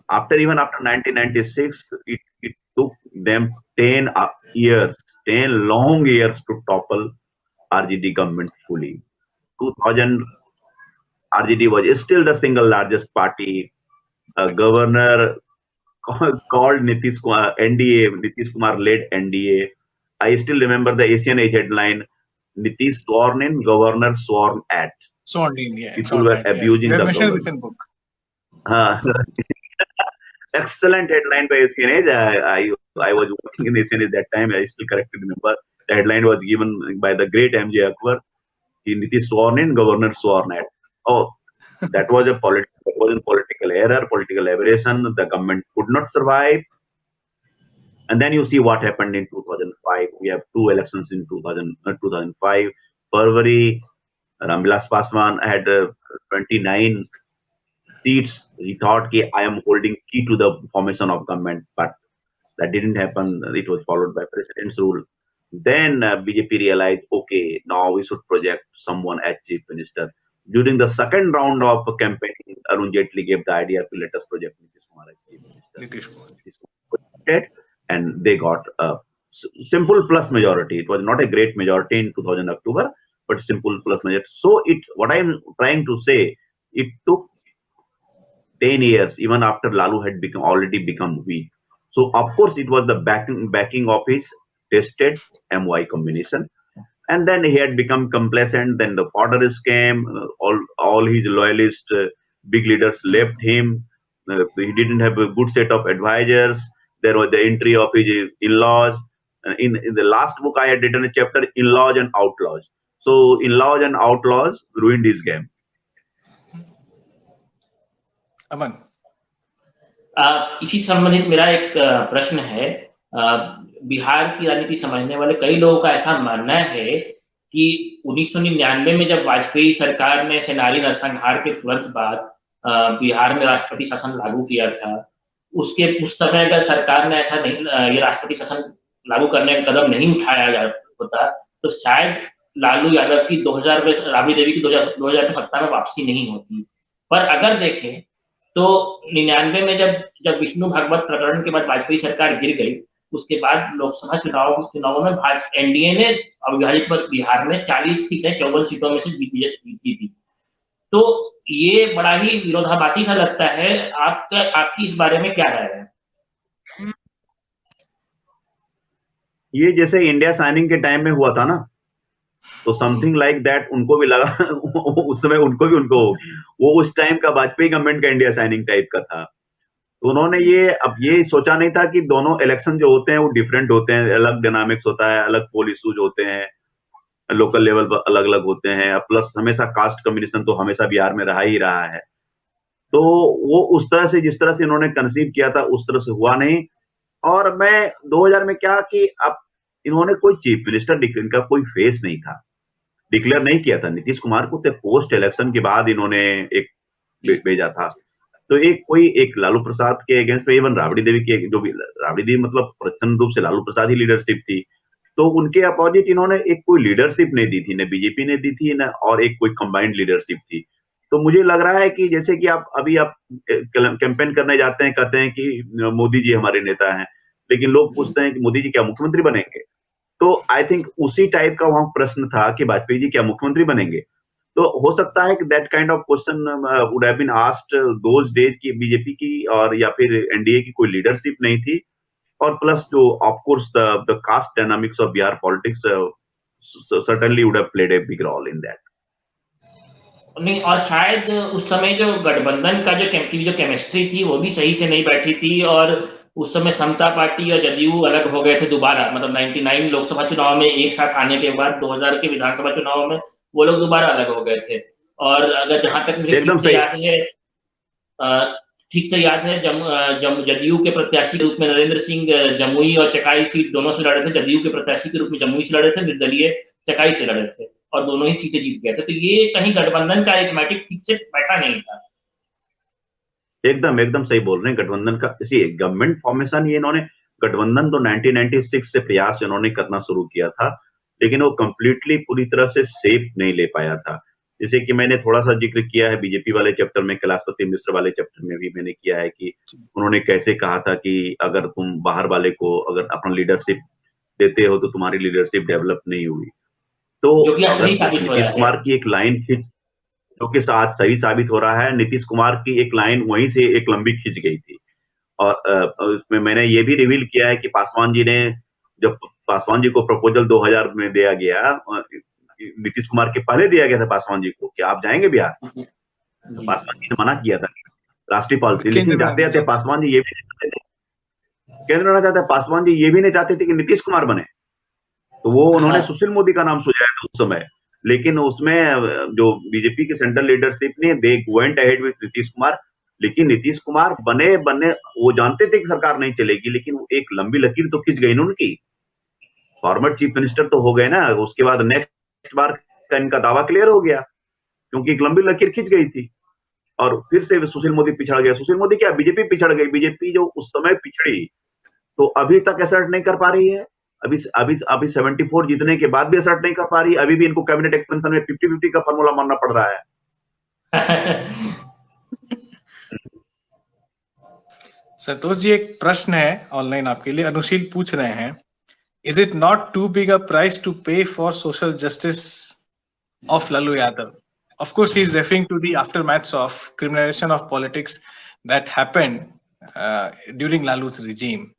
Speaker 2: after 1996, it took them 10 long years to topple RJD government fully. 2000, RJD was still the single largest party. A governor called Nitish Kumar, NDA, Nitish Kumar led NDA. I still remember the Asian Age headline, Nitish sworn in, governor sworn at.
Speaker 1: Sworn in, yeah.
Speaker 2: People were abusing the government.
Speaker 1: Book.
Speaker 2: Excellent headline by Asian Age. I was working in Asian Age that time. I still correctly remember. The headline was given by the great MJ Akbar. Nitish sworn in, governor sworn at. Oh, that was a political error, political aberration. The government could not survive. And then you see what happened in 2005. We have 2 elections in 2005. February, Ramvilas Paswan had 29 seats. He thought, I am holding key to the formation of government, but that didn't happen. It was followed by president's rule. Then BJP realized, okay, now we should project someone as chief minister. During the second round of campaigning, Arun Jaitley gave the idea to let us project Nitish Kumar as chief minister. And they got simple plus majority. It was not a great majority in 2000 October, but simple plus majority. So what I'm trying to say, it took 10 years, even after Lalu had already become weak. So of course it was the backing of his tested MY combination. And then he had become complacent. Then the orders came. All his loyalist big leaders left him. He didn't have a good set of advisors. There was the entry of his in-laws. In the last book, I had written a chapter, in-laws and outlaws. So in-laws and outlaws ruined his game.
Speaker 1: अमन,
Speaker 3: इसी संबंधित मेरा एक प्रश्न है। बिहार की राजनीति समझने वाले कई लोगों का ऐसा मानना है कि 1999 में जब वाजपेयी सरकार ने सेनारी नरसंहार के तुरंत बाद बिहार में राष्ट्रपति शासन लागू किया था, उस समय अगर सरकार ने ऐसा नहीं, ये राष्ट्रपति शासन लागू करने का कदम नहीं उठाया होता, तो शायद लालू यादव की 2000 में, राबड़ी देवी की 2000 में सत्ता में वापसी नहीं होती। पर अगर देखें तो 99 में जब विष्णु भागवत प्रकरण के बाद वाजपेयी सरकार गिर गई, उसके बाद लोकसभा चुनावों में एनडीए ने अविभाजित बिहार में 40 सीटें 54 सीटों में से जीती थी। तो ये बड़ा ही विरोधाभासी सा लगता है। आपकी इस बारे में क्या राय है?
Speaker 2: ये जैसे इंडिया साइनिंग के टाइम में हुआ था ना, तो समथिंग लाइक दैट उनको भी लगा उस समय उनको वो उस टाइम का वाजपेयी गवर्नमेंट का इंडिया साइनिंग टाइप का था। तो उन्होंने ये सोचा नहीं था कि दोनों इलेक्शन जो होते हैं वो डिफरेंट होते हैं, अलग डायनामिक्स होता है, अलग पोल इश्यूज होते हैं, लोकल लेवल पर अलग अलग होते हैं, प्लस हमेशा कास्ट कम्युनिकेशन तो हमेशा बिहार में रहा ही रहा है। तो वो उस तरह से, जिस तरह से इन्होंने कंसीव किया था उस तरह से हुआ नहीं। और मैं 2000 में क्या कि अब इन्होंने कोई चीफ मिनिस्टर इनका कोई फेस नहीं था, डिक्लेयर नहीं किया था। नीतीश कुमार को तो पोस्ट इलेक्शन के बाद इन्होंने एक भेजा था। तो एक लालू प्रसाद के अगेंस्ट में, इवन राबड़ी देवी के, जो भी राबड़ी देवी मतलब प्रचंड रूप से लालू प्रसाद ही लीडरशिप थी, तो उनके अपोजिट इन्होंने एक कोई लीडरशिप नहीं दी थी, न बीजेपी ने दी थी, न और एक कोई कंबाइंड लीडरशिप थी। तो मुझे लग रहा है कि जैसे कि आप कैंपेन करने जाते हैं, कहते हैं कि मोदी जी हमारे नेता हैं, लेकिन लोग पूछते हैं कि मोदी जी क्या मुख्यमंत्री बनेंगे? तो आई थिंक उसी टाइप का वहां प्रश्न था कि वाजपेयी जी क्या मुख्यमंत्री बनेंगे। तो हो सकता है कि that kind of question would have been asked those days की बीजेपी की और या फिर एनडीए की कोई लीडरशिप नहीं थी। और प्लस जो of course the caste dynamics of Bihar politics certainly would have played a big role in that.
Speaker 3: नहीं, और शायद उस समय जो गठबंधन का जो केमिस्ट्री थी वो भी सही से नहीं बैठी थी, और उस समय समता पार्टी और जदयू अलग हो गए थे दोबारा। मतलब 99 लोकसभा चुनाव में एक साथ आने के बाद 2000 के विधानसभा चुनाव में वो लोग दोबारा अलग हो गए थे। और अगर जहां तक मुझे ठीक से याद है, जदयू के प्रत्याशी के रूप में नरेंद्र सिंह जमुई और चकाई सीट दोनों से लड़े थे। जदयू के प्रत्याशी के रूप में जमुई से लड़े थे, निर्दलीय चकाई से लड़े थे, और दोनों ही सीटें जीत गए थे। तो ये कहीं गठबंधन का अरिथमेटिक ठीक से बैठा नहीं था।
Speaker 2: एकदम सही बोल रहे हैं। गठबंधन का इसी गवर्नमेंट फॉर्मेशन, ये इन्होंने गठबंधन तो 1996 से प्रयास इन्होंने करना शुरू किया था, लेकिन वो कंप्लीटली पूरी तरह से शेप नहीं ले पाया था। जैसे कि मैंने थोड़ा सा जिक्र किया है बीजेपी वाले चैप्टर में, कैलाशपति मिश्र वाले चैप्टर में भी मैंने किया है कि उन्होंने कैसे कहा था कि अगर तुम बाहर वाले को अगर अपना लीडरशिप देते हो तो तुम्हारी लीडरशिप डेवलप नहीं हुई। तो नीतीश कुमार की एक लाइन खींच, जो कि आज सही साबित हो रहा है, नीतीश कुमार की एक लाइन वहीं से एक लंबी खींच गई थी। और उसमें मैंने ये भी रिवील किया है कि पासवान जी ने, जब पासवान जी को प्रपोजल 2000 में दिया गया, नीतीश कुमार के पहले दिया गया था पासवान जी को कि आप जाएंगे बिहार, तो पासवान जी ने मना किया था राष्ट्रीय पॉलिसी। लेकिन जाते जाते पासवान जी ये भी नहीं चाहते थे, केंद्र में चाहते, पासवान जी ये भी नहीं चाहते थे कि नीतीश कुमार बने, तो वो उन्होंने सुशील मोदी का नाम सुझाया था उस समय। लेकिन उसमें जो बीजेपी की सेंट्रल लीडरशिप ने, they went ahead with Nitish Kumar, लेकिन नीतीश कुमार बने वो जानते थे कि सरकार नहीं चलेगी, लेकिन एक लंबी लकीर तो खींच गई ना उनकी। फॉर्मर चीफ मिनिस्टर तो हो गए ना, उसके बाद नेक्स्ट बार का इनका दावा क्लियर हो गया, क्योंकि एक लंबी लकीर खींच गई थी। और फिर से सुशील मोदी पिछड़ गया। सुशील मोदी क्या, बीजेपी पिछड़ गई। बीजेपी जो उस समय पिछड़ी, तो अभी तक असर्ट नहीं कर पा रही है। अभी 74 जीतने के बाद भी असर्ट नहीं कर पा रही। अभी भी इनको कैबिनेट एक्सपेंशन में 50-50 का फॉर्मूला मानना पड़ रहा है।
Speaker 1: संतोष जी, एक प्रश्न है ऑनलाइन आपके लिए। अनुशील पूछ रहे हैं is it not too big a price to pay for social justice of Lalu Yadav? Of course, he is referring to the aftermaths of criminalization of politics that happened during Lalu's regime.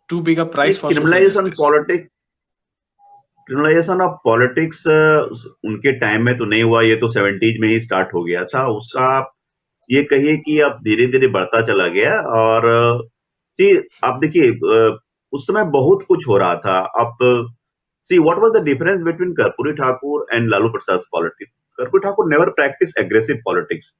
Speaker 1: Too big a price for social justice.
Speaker 2: Criminalisation of politics उनके time में तो नहीं हुआ, ये तो 70s में ही start हो गया था। उसका ये कहिए कि अब धीरे धीरे बढ़ता चला गया। और आप देखिए उस समय बहुत कुछ हो रहा था। अब see what was the difference between Karpoori Thakur and Lalu Prasad politics. Karpoori Thakur never practice aggressive politics,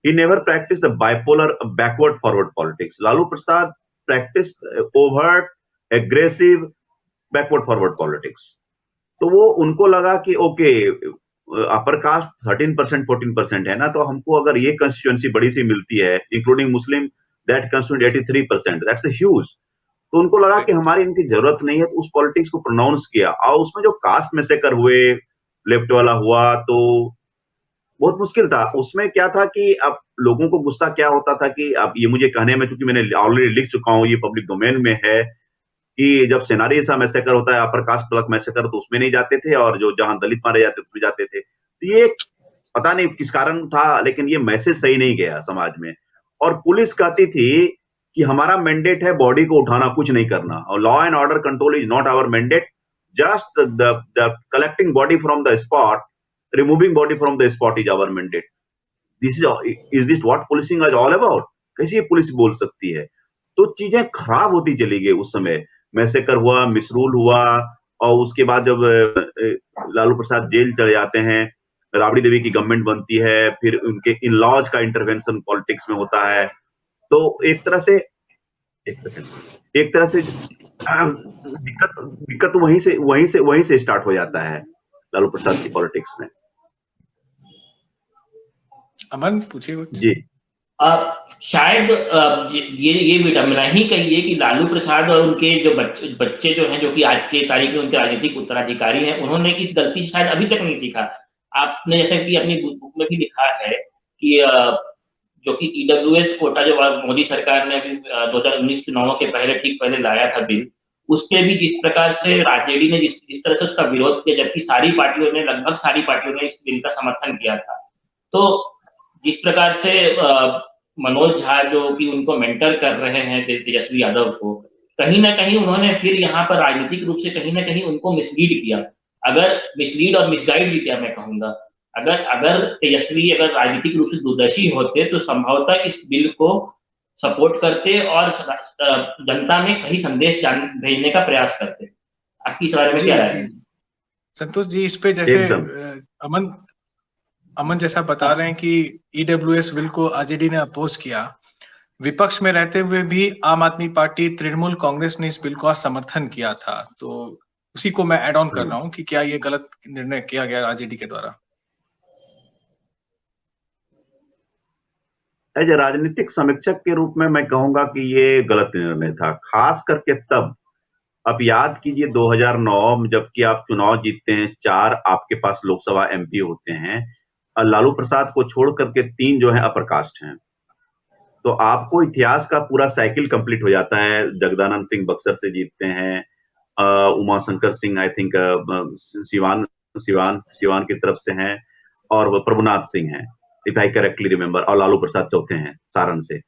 Speaker 2: he never practiced the bipolar backward forward politics. Lalu Prasad practiced overt aggressive backward forward politics. तो वो उनको लगा कि ओके अपर कास्ट 13% 14% है ना, तो हमको अगर ये कंस्टिट्यूएंसी बड़ी सी मिलती है including Muslim that constitute 83%, that's a huge. तो उनको लगा कि हमारी इनकी जरूरत नहीं है, तो उस पॉलिटिक्स को प्रोनाउंस किया। और उसमें जो कास्ट मैसेकर हुए, लेफ्ट वाला हुआ, तो बहुत मुश्किल था। उसमें क्या था कि अब लोगों को गुस्सा क्या होता था कि अब ये मुझे कहने में, क्योंकि मैंने ऑलरेडी लिख चुका हूँ, ये पब्लिक डोमेन में है, कि जब सेनारी सा मैसेकर होता है, अपर कास्ट ब्लॉक मैसेकर, तो उसमें नहीं जाते थे, और जो जहां दलित मारे जाते उसमें जाते थे। तो ये पता नहीं किस कारण था, लेकिन ये मैसेज सही नहीं गया समाज में। और पुलिस कहती थी कि हमारा मैंडेट है बॉडी को उठाना, कुछ नहीं करना, और law and order control is not our mandate, just the collecting body from the spot, removing body from the spot is our mandate. Is this what policing is all about? कैसे ये police बोल सकती है? तो चीजें खराब होती चली गई। उस समय मैसेकर हुआ, मिसरूल हुआ, और उसके बाद जब लालू प्रसाद जेल चले जाते हैं, राबड़ी देवी की गवर्नमेंट बनती है, फिर उनके इन लॉज का इंटरवेंशन पॉलिटिक्स में होता है। तो एक तरह से दिक्कत वहीं से स्टार्ट हो जाता है लालू प्रसाद की पॉलिटिक्स में।
Speaker 1: अमन पूछिए कुछ।
Speaker 2: जी
Speaker 3: शायद ये विडंबना ही कहिए कि लालू प्रसाद और उनके जो बच्चे जो हैं, जो कि आज के तारीख में उनके राजनीतिक उत्तराधिकारी हैं, उन्होंने इस गलती से शायद अभी तक नहीं सीखा। आपने जैसे कि अपनी बुक में भी लिखा है कि जो कि ईडब्ल्यूएस कोटा जो मोदी सरकार ने 2019 चुनावों के ठीक पहले लाया था बिल, उस पे भी जिस प्रकार से आरजेडी ने जिस तरह से उसका विरोध किया, जबकि लगभग सारी पार्टियों ने इस बिल का समर्थन किया था। तो जिस प्रकार से मनोज झा जो कि उनको मेंटर कर रहे हैं तेजस्वी यादव को, कहीं ना कहीं उन्होंने फिर यहाँ पर राजनीतिक रूप से कहीं ना कहीं उनको मिसलीड किया। अगर मिसलीड और मिसगाइड भी किया मैं कहूंगा। अगर तेजस्वी अगर राजनीतिक रूप से दूरदर्शी होते तो संभवतः इस बिल को सपोर्ट करते और जनता में सही संदेश भेजने का प्रयास करते। आपकी इस बारे में क्या राय है?
Speaker 1: संतोष जी, इस पे जैसे अमन जैसा बता रहे हैं कि ईडब्ल्यूएस बिल को आरजेडी ने अपोज किया, विपक्ष में रहते हुए भी आम आदमी पार्टी, तृणमूल कांग्रेस ने इस बिल का समर्थन किया था। तो उसी को मैं ऐड ऑन कर रहा हूं कि क्या ये गलत निर्णय किया गया आरजेडी के द्वारा?
Speaker 2: एज राजनीतिक समीक्षक के रूप में मैं कहूंगा कि ये गलत निर्णय था, खास करके तब। आप याद कीजिए 2009 जबकि आप चुनाव जीतते हैं, 4 आपके पास लोकसभा एमपी होते हैं, और लालू प्रसाद को छोड़ करके 3 जो है अपर कास्ट हैं। तो आपको इतिहास का पूरा साइकिल कंप्लीट हो जाता है। जगदानंद सिंह बक्सर से जीतते हैं, उमाशंकर सिंह आई थिंक सिवान की तरफ से हैं, और प्रभुनाथ सिंह हैं इफ आई करेक्टली रिमेंबर, और लालू प्रसाद चौथे हैं सारण से।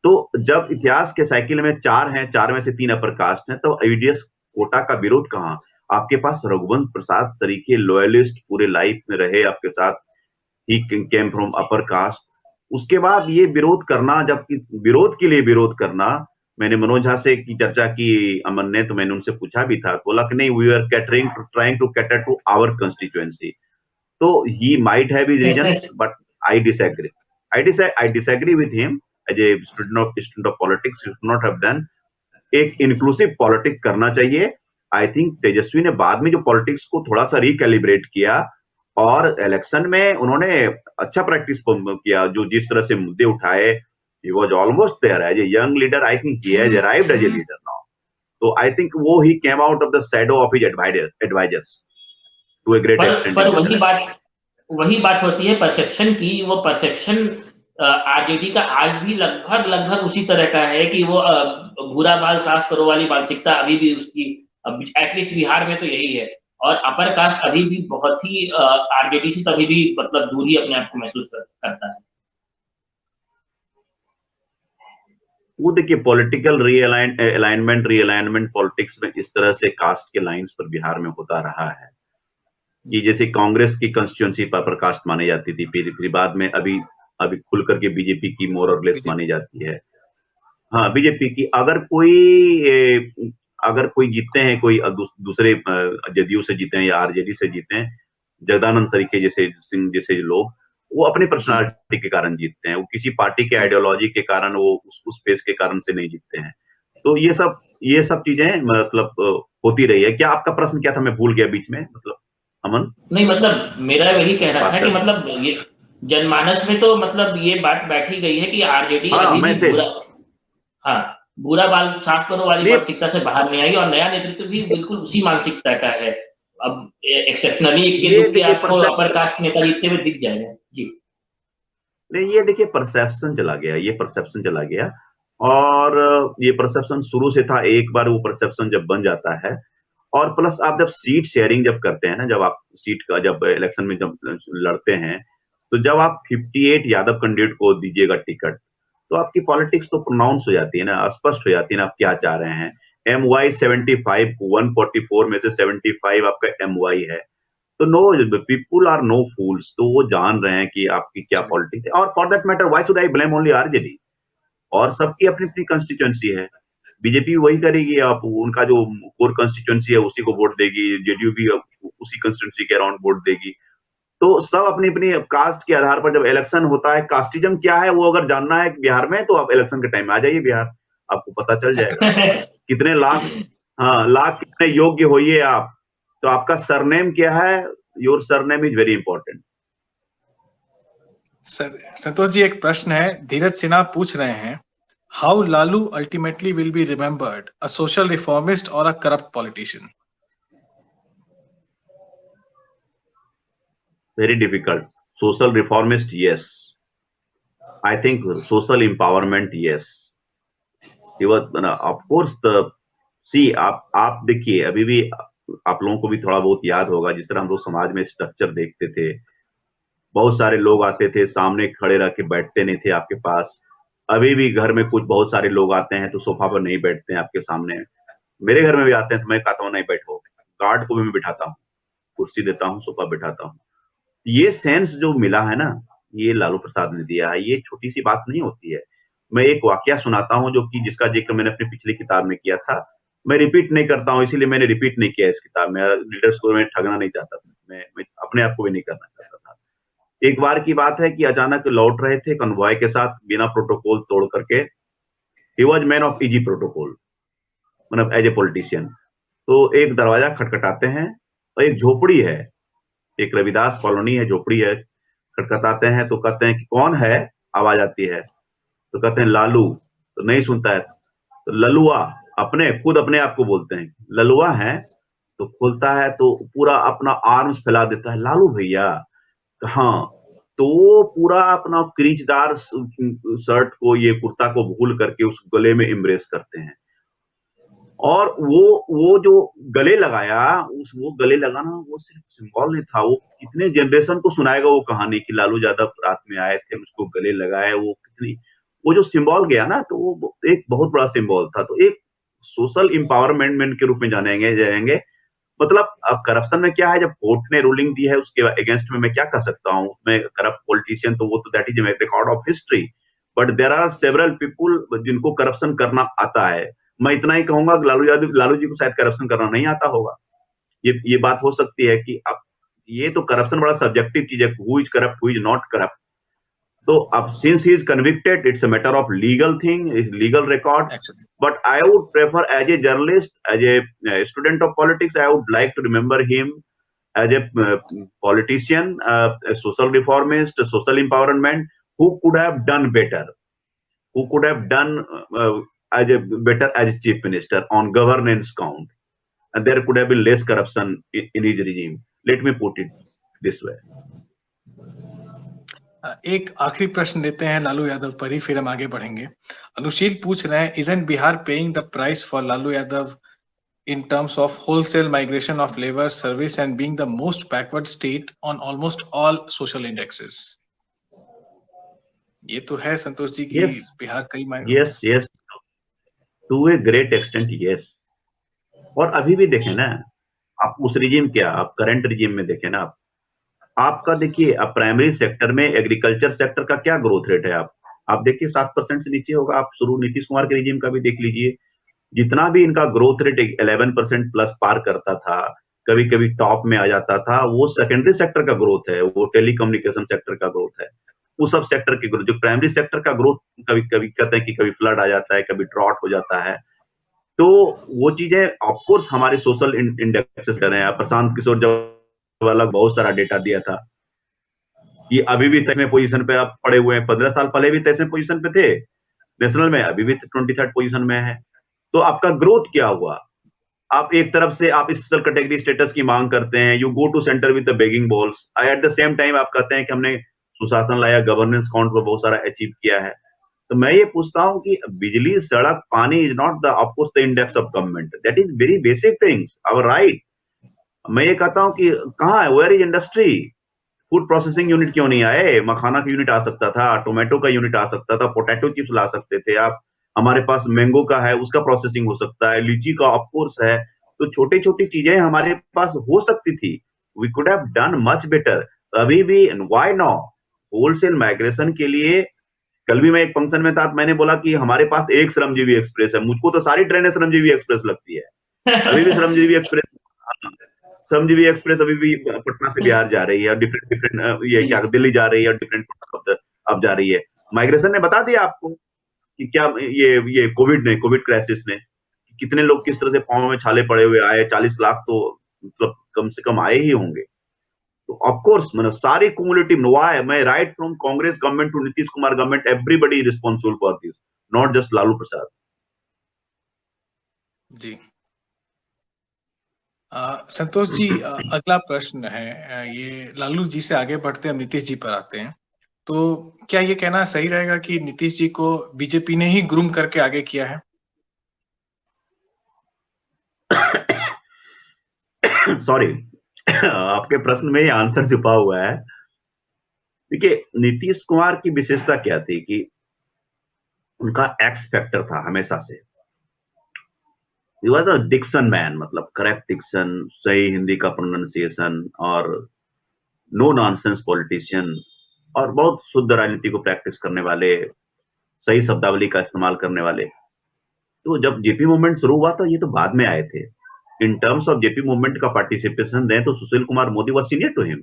Speaker 2: तो जब इतिहास के साइकिल में 4 हैं, 4 में से 3 अपर कास्ट हैं, तो ईडीएस कोटा का विरोध कहां? आपके पास रघुवंश प्रसाद सरीखे लॉयलिस्ट पूरे लाइफ में रहे आपके साथ, ही केम फ्रॉम अपर कास्ट। उसके बाद ये विरोध करना, जबकि विरोध के लिए विरोध करना, मैंने मनोज झा से की चर्चा की अमन ने, तो मैंने उनसे पूछा भी था, बोला कि नहीं, we are trying to cater to our constituency. तो he might have his reasons, but I disagree. I disagree with him as a student of politics. He should not have done. एक inclusive politics करना चाहिए। I think तेजस्वी ने बाद में जो politics को थोड़ा सा recalibrate किया, और इलेक्शन में उन्होंने अच्छा प्रैक्टिस किया, जो जिस तरह से मुद्दे उठाए, he was almost there as a young leader. I think he has arrived as a leader now. So I think he came out of the shadow of his advisors to a great extent.
Speaker 3: वही बात होती है perception की। वो perception RJD का आज भी लगभग उसी तरह का है कि वो बुरा बाल साफ करो वाली मानसिकता अभी भी उसकी, एटलीस्ट बिहार में तो यही है। और अपर कास्ट अभी भी बहुत ही आरजेडी से अभी भी मतलब दूरी अपने आप को महसूस करता है।
Speaker 2: वो देखिए पॉलिटिकल रीअलाइनमेंट पॉलिटिक्स में इस तरह से कास्ट के लाइंस पर बिहार में होता रहा है कि जैसे कांग्रेस की कंस्टिट्यूंसी पर कास्ट मानी जाती थी, फिर बाद में अभी खुल करके बीजेपी की मोर और लेस मानी जाती है। हाँ, बीजेपी की अगर कोई जीतते हैं, कोई दूसरे जदयू से जीते हैं या आरजेडी से जीते हैं, जगदानंद सरीखे जैसे सिंह जैसे लोग, वो अपनी पर्सनालिटी के कारण जीतते हैं, वो किसी पार्टी के आइडियोलॉजी के कारण, वो उस पेस के कारण से नहीं जीतते हैं। तो ये सब चीजें मतलब होती रही है। क्या आपका प्रश्न क्या था, मैं भूल गया बीच में, मतलब अमन?
Speaker 3: नहीं, मतलब मेरा वही कहना था कि मतलब ये जनमानस में तो मतलब ये बात बैठी गई है कि आरजेडी अभी भी बुरा बाल साफ करो वाली मानसिकता से बाहर नहीं आई, और नया नेतृत्व भी बिल्कुल उसी मानसिकता का है। अब एक्सेप्शनली के रूप में आपको अपर कास्ट नेता जीतते हुए दिख जाएगा जी।
Speaker 2: नहीं, ये देखिए परसेप्शन चला गया, और ये परसेप्शन शुरू से था। एक बार वो परसेप्शन जब बन जाता है, और प्लस आप जब सीट शेयरिंग जब करते हैं ना, जब आप सीट का जब इलेक्शन में जब लड़ते हैं, तो जब आप 58 यादव कैंडिडेट को दीजिएगा टिकट, तो आपकी पॉलिटिक्स तो प्रोनाउंस हो जाती है ना, स्पष्ट हो जाती है ना, आप क्या चाह रहे हैं। MY 75 144 में से 75 आपका MY है, तो नो पीपुल आर नो फूल्स, तो वो जान रहे हैं कि आपकी क्या पॉलिटिक्स है। और for that matter why should I blame only RJD, और सबकी अपनी अपनी कंस्टिट्यूएंसी है। बीजेपी वही करेगी, आप उनका जो कोर कंस्टिट्यूएंसी है उसी को वोट देगी, जेडीयू भी उसी कंस्टिट्यूएंसी के अराउंड वोट देगी। तो सब अपनी अपनी कास्ट के आधार पर जब इलेक्शन होता है, कास्टिज्म क्या है वो अगर जानना है बिहार में, तो आप इलेक्शन के टाइम में आ जाइए बिहार, आपको पता चल जाएगा कितने लाख कितने योग्य होइए आप। तो आपका सरनेम क्या है, your surname is very important.
Speaker 1: Sir Santosh ji, एक प्रश्न है, धीरज सिन्हा पूछ रहे हैं, how Lalu ultimately will be remembered, a social reformist और a corrupt politician?
Speaker 2: Very difficult. Social reformist, yes. I think social empowerment, yes. He was, of course, आप देखिए, अभी भी आप लोगों को भी थोड़ा बहुत याद होगा, जिस तरह हम लोग समाज में स्ट्रक्चर देखते थे, बहुत सारे लोग आते थे, सामने खड़े रह के बैठते नहीं थे आपके पास। अभी भी घर में बहुत सारे लोग आते हैं तो सोफा पर नहीं बैठते हैं आपके सामने। मेरे घर में भी आते हैं तो मैं कहता हूँ नहीं बैठो, गार्ड को भी मैं बिठाता हूँ, कुर्सी देता हूँ, सोफा बिठाता हूँ। ये सेंस जो मिला है ना, ये लालू प्रसाद ने दिया है, ये छोटी सी बात नहीं होती है। मैं एक वाकया सुनाता हूँ जिसका जिक्र मैंने अपनी पिछली किताब में किया था, मैं रिपीट नहीं करता हूँ, इसीलिए मैंने रिपीट नहीं किया इस किताब में। रीडर्स को मैं ठगना नहीं चाहता था, मैं अपने आप को भी नहीं करना चाहता था। एक बार की बात है कि अचानक लौट रहे थे कन्वॉय के साथ, बिना प्रोटोकॉल तोड़ करके। He was man of easy protocol, मतलब एज ए पॉलिटिशियन। तो एक दरवाजा खटखटाते हैं, और एक झोपड़ी है, एक रविदास कॉलोनी है, झोपड़ी है। खटखटाते हैं तो कहते हैं कि कौन है, आवाज आती है, तो कहते हैं लालू, तो नहीं सुनता है, तो ललुआ, खुद अपने आप को बोलते हैं ललुआ है। तो खोलता है तो पूरा अपना आर्म्स फैला देता है, लालू भैया। हाँ, तो वो पूरा अपना क्रीचदार शर्ट को, ये कुर्ता को भूल करके उस गले में एम्ब्रेस करते हैं। और वो जो गले लगाया, वो गले लगाना वो सिर्फ सिंबल नहीं था, वो कितने जनरेशन को सुनाएगा वो कहानी कि लालू यादव रात में आए थे, उसको गले लगाए। वो जो सिंबल गया ना, तो वो एक बहुत बड़ा सिंबल था। तो एक सोशल एम्पावरमेंट के रूप में जाएंगे। मतलब अब करप्शन में क्या है, जब कोर्ट ने रूलिंग दी है उसके अगेंस्ट में मैं क्या कर सकता हूँ, मैं करप्ट पॉलिटिशियन, तो वो तो that is a record of history. But there are several people जिनको करप्शन करना आता है। मैं इतना ही कहूंगा कि लालू जी को शायद करप्शन करना नहीं आता होगा। ये बात हो सकती है कि अब ये तो करप्शन बड़ा सब्जेक्टिव चीज है, who is corrupt, who is not corrupt. तो अब since he is convicted, it's a matter of legal thing, legal record. But I would prefer, as a journalist, as a student of politics, I would like to remember him as a politician, a social reformist, a social empowerment, who could have done better, who could have done better as chief minister on governance count, and there could have been less corruption in his regime. Let me put it this way.
Speaker 1: एक आखिरी प्रश्न लेते हैं लालू यादव पर ही, फिर हम आगे बढ़ेंगे। अनुशील पूछ रहे हैं, isn't Bihar paying the price for Lalu Yadav in terms of wholesale migration of labor, service, and being the most backward state on almost all social indexes? ये तो है संतोष जी की
Speaker 2: Yes,
Speaker 1: बिहार कई
Speaker 2: yes, yes. To a great extent, yes. और अभी भी देखें ना, आप उस रिजीम क्या, आप करंट रिजीम में देखें ना, आपका देखिए, अब प्राइमरी सेक्टर में एग्रीकल्चर सेक्टर का क्या ग्रोथ रेट है, आप देखिए 7% से नीचे होगा। आप शुरू नीतीश कुमार के रिजीम का भी देख लीजिए, जितना भी इनका ग्रोथ रेट 11% प्लस पार करता था, कभी कभी टॉप में आ जाता था, वो सेकेंडरी सेक्टर का ग्रोथ है, वो टेलीकम्युनिकेशन सेक्टर का ग्रोथ है, वो सब सेक्टर की ग्रोथ। जो प्राइमरी सेक्टर का ग्रोथ कभी कभी कहते हैं कि कभी फ्लड आ जाता है, कभी ड्रॉट हो जाता है, तो वो चीजें ऑफकोर्स हमारे सोशल इंडेक्सेस कर रहे हैं। प्रशांत किशोर जब वाला बहुत सारा डेटा दिया था कि अभी भी 23वें पोजीशन पे आप पड़े हुए हैं, 15 साल पहले भी 23वें पोजीशन पे थे नेशनल में, अभी भी 23rd पोजीशन में है। तो आपका ग्रोथ क्या हुआ? आप एक तरफ से आप स्पेशल कैटेगरी स्टेटस की मांग करते हैं, you go to centre with the begging bowls, at the same time आप कहते हैं कि हमने सुशासन लाया, गवर्नेंस काउंट पर बहुत सारा अचीव किया है। तो मैं ये पूछता हूं कि बिजली, सड़क, पानी is not the of course the index of government, that is very basic things, our right. मैं ये कहता हूं कि कहाँ है, where is industry? Food processing unit क्यों नहीं आए? मखाना का यूनिट आ सकता था, टोमेटो का यूनिट आ सकता था, पोटैटो चिप्स ला सकते थे आप। हमारे पास मैंगो का है, उसका प्रोसेसिंग हो सकता है, लीची का ऑफकोर्स है। तो छोटी छोटी चीजें हमारे पास हो सकती थी, we could have done much better. अभी भी व्हाई नो होलसेल माइग्रेशन के लिए, कल भी मैं एक फंक्शन में था, मैंने बोला कि हमारे पास एक श्रमजीवी एक्सप्रेस है, मुझको तो सारी ट्रेनें श्रमजीवी एक्सप्रेस लगती है। अभी भी श्रमजीवी एक्सप्रेस अभी भी पटना से बिहार जा रही है, और डिफरेंट डिफरेंट ये क्या दिल्ली जा रही है, और डिफरेंट अब जा रही है। माइग्रेशन ने बता दिया आपको कि क्या ये कोविड क्राइसिस ने कितने लोग किस तरह से पांव में छाले पड़े हुए आए, 40 लाख तो मतलब कम से कम आए ही होंगे। तो ऑफकोर्स मतलब सारी क्यूमुलेटिव, व्हाई मैं right from Congress government to Nitish Kumar government, everybody responsible for this, not just Lalu Prasad
Speaker 1: ji. Santosh ji, अगला प्रश्न है, ये लालू जी से आगे बढ़ते हैं, नीतीश जी पर आते हैं। तो क्या ये कहना सही रहेगा कि नीतीश जी को बीजेपी ने ही ग्रूम करके आगे किया है?
Speaker 2: सॉरी आपके प्रश्न में ही आंसर छुपा हुआ है। देखिए, नीतीश कुमार की विशेषता क्या थी कि उनका एक्स फैक्टर था हमेशा से। He was a diction man, मतलब करेक्ट डिक्शन, सही हिंदी का प्रोनाउंसिएशन, और नो नॉनसेंस पॉलिटिशियन, और बहुत शुद्ध राजनीति को प्रैक्टिस करने वाले, सही शब्दावली का इस्तेमाल करने वाले। तो जब जेपी मूवमेंट शुरू हुआ तो ये तो बाद में आए थे। In terms of JP movement का पार्टिसिपेशन दें तो Sushil Kumar Modi was senior to him.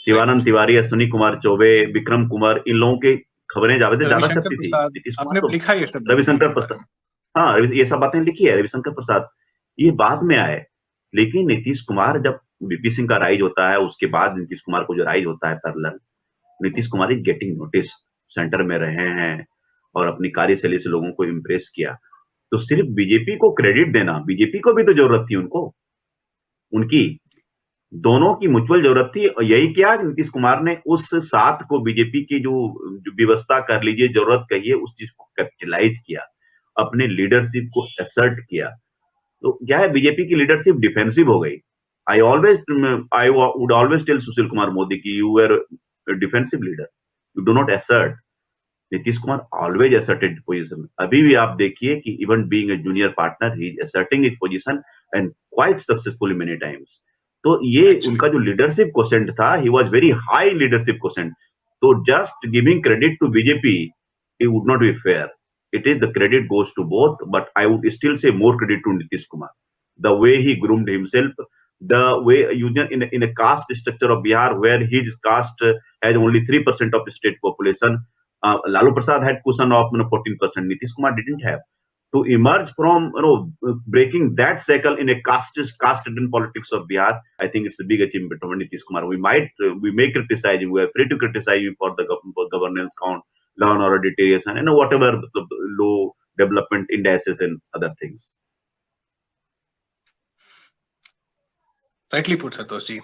Speaker 2: Shivanand Tiwari, Ashwini Kumar Choubey, Vikram Kumar, इन लोगों की खबरें ज्यादा
Speaker 1: रविशंकर
Speaker 2: छपती थी।
Speaker 1: प्रसाद,
Speaker 2: नीतीश
Speaker 1: आपने
Speaker 2: कुमार तो,
Speaker 1: लिखा ये सब
Speaker 2: रविशंकर प्रसाद, हाँ ये सब बातें लिखी है, रविशंकर प्रसाद ये बाद में आए। लेकिन नीतीश कुमार, जब वीपी सिंह का राइज होता है, उसके बाद नीतीश कुमार को जो राइज होता है parallel, Nitish Kumar is getting notice, centre में रहे हैं और अपनी कार्यशैली से लोगों को इम्प्रेस किया। तो सिर्फ बीजेपी को क्रेडिट देना, बीजेपी को भी तो जरूरत थी उनको, उनकी दोनों की म्यूचुअल जरूरत थी। और यही किया कि नीतीश कुमार ने उस साथ को, बीजेपी की जो व्यवस्था कर लीजिए, जरूरत कहिए, उस चीज को कैपिटलाइज किया, अपने लीडरशिप को असर्ट किया। तो क्या है, बीजेपी की लीडरशिप डिफेंसिव हो गई। I would always tell Sushil Kumar Modi की you are defensive leader, you do not assert. Nitish Kumar always asserted position. अभी भी आप देखिए कि even being a junior partner, he is asserting his position and quite successfully many times. तो ये उनका जो लीडरशिप क्वेश्चन था, he was very high leadership question. तो just giving credit to BJP, it would not be fair. It is the credit goes to both, but I would still say more credit to Nitish Kumar. The way he groomed himself, the way in a caste structure of Bihar, where his caste has only 3% of the state population, Lalu Prasad had cushion of 14%. Nitish Kumar didn't have. To emerge from breaking that cycle in a caste-ridden politics of Bihar, I think it's a big achievement of Nitish Kumar. We may criticize him. We are free to criticize him for the governance count, law and order deterioration, and whatever low development indices and other things.
Speaker 1: Rightly put Santosh ji.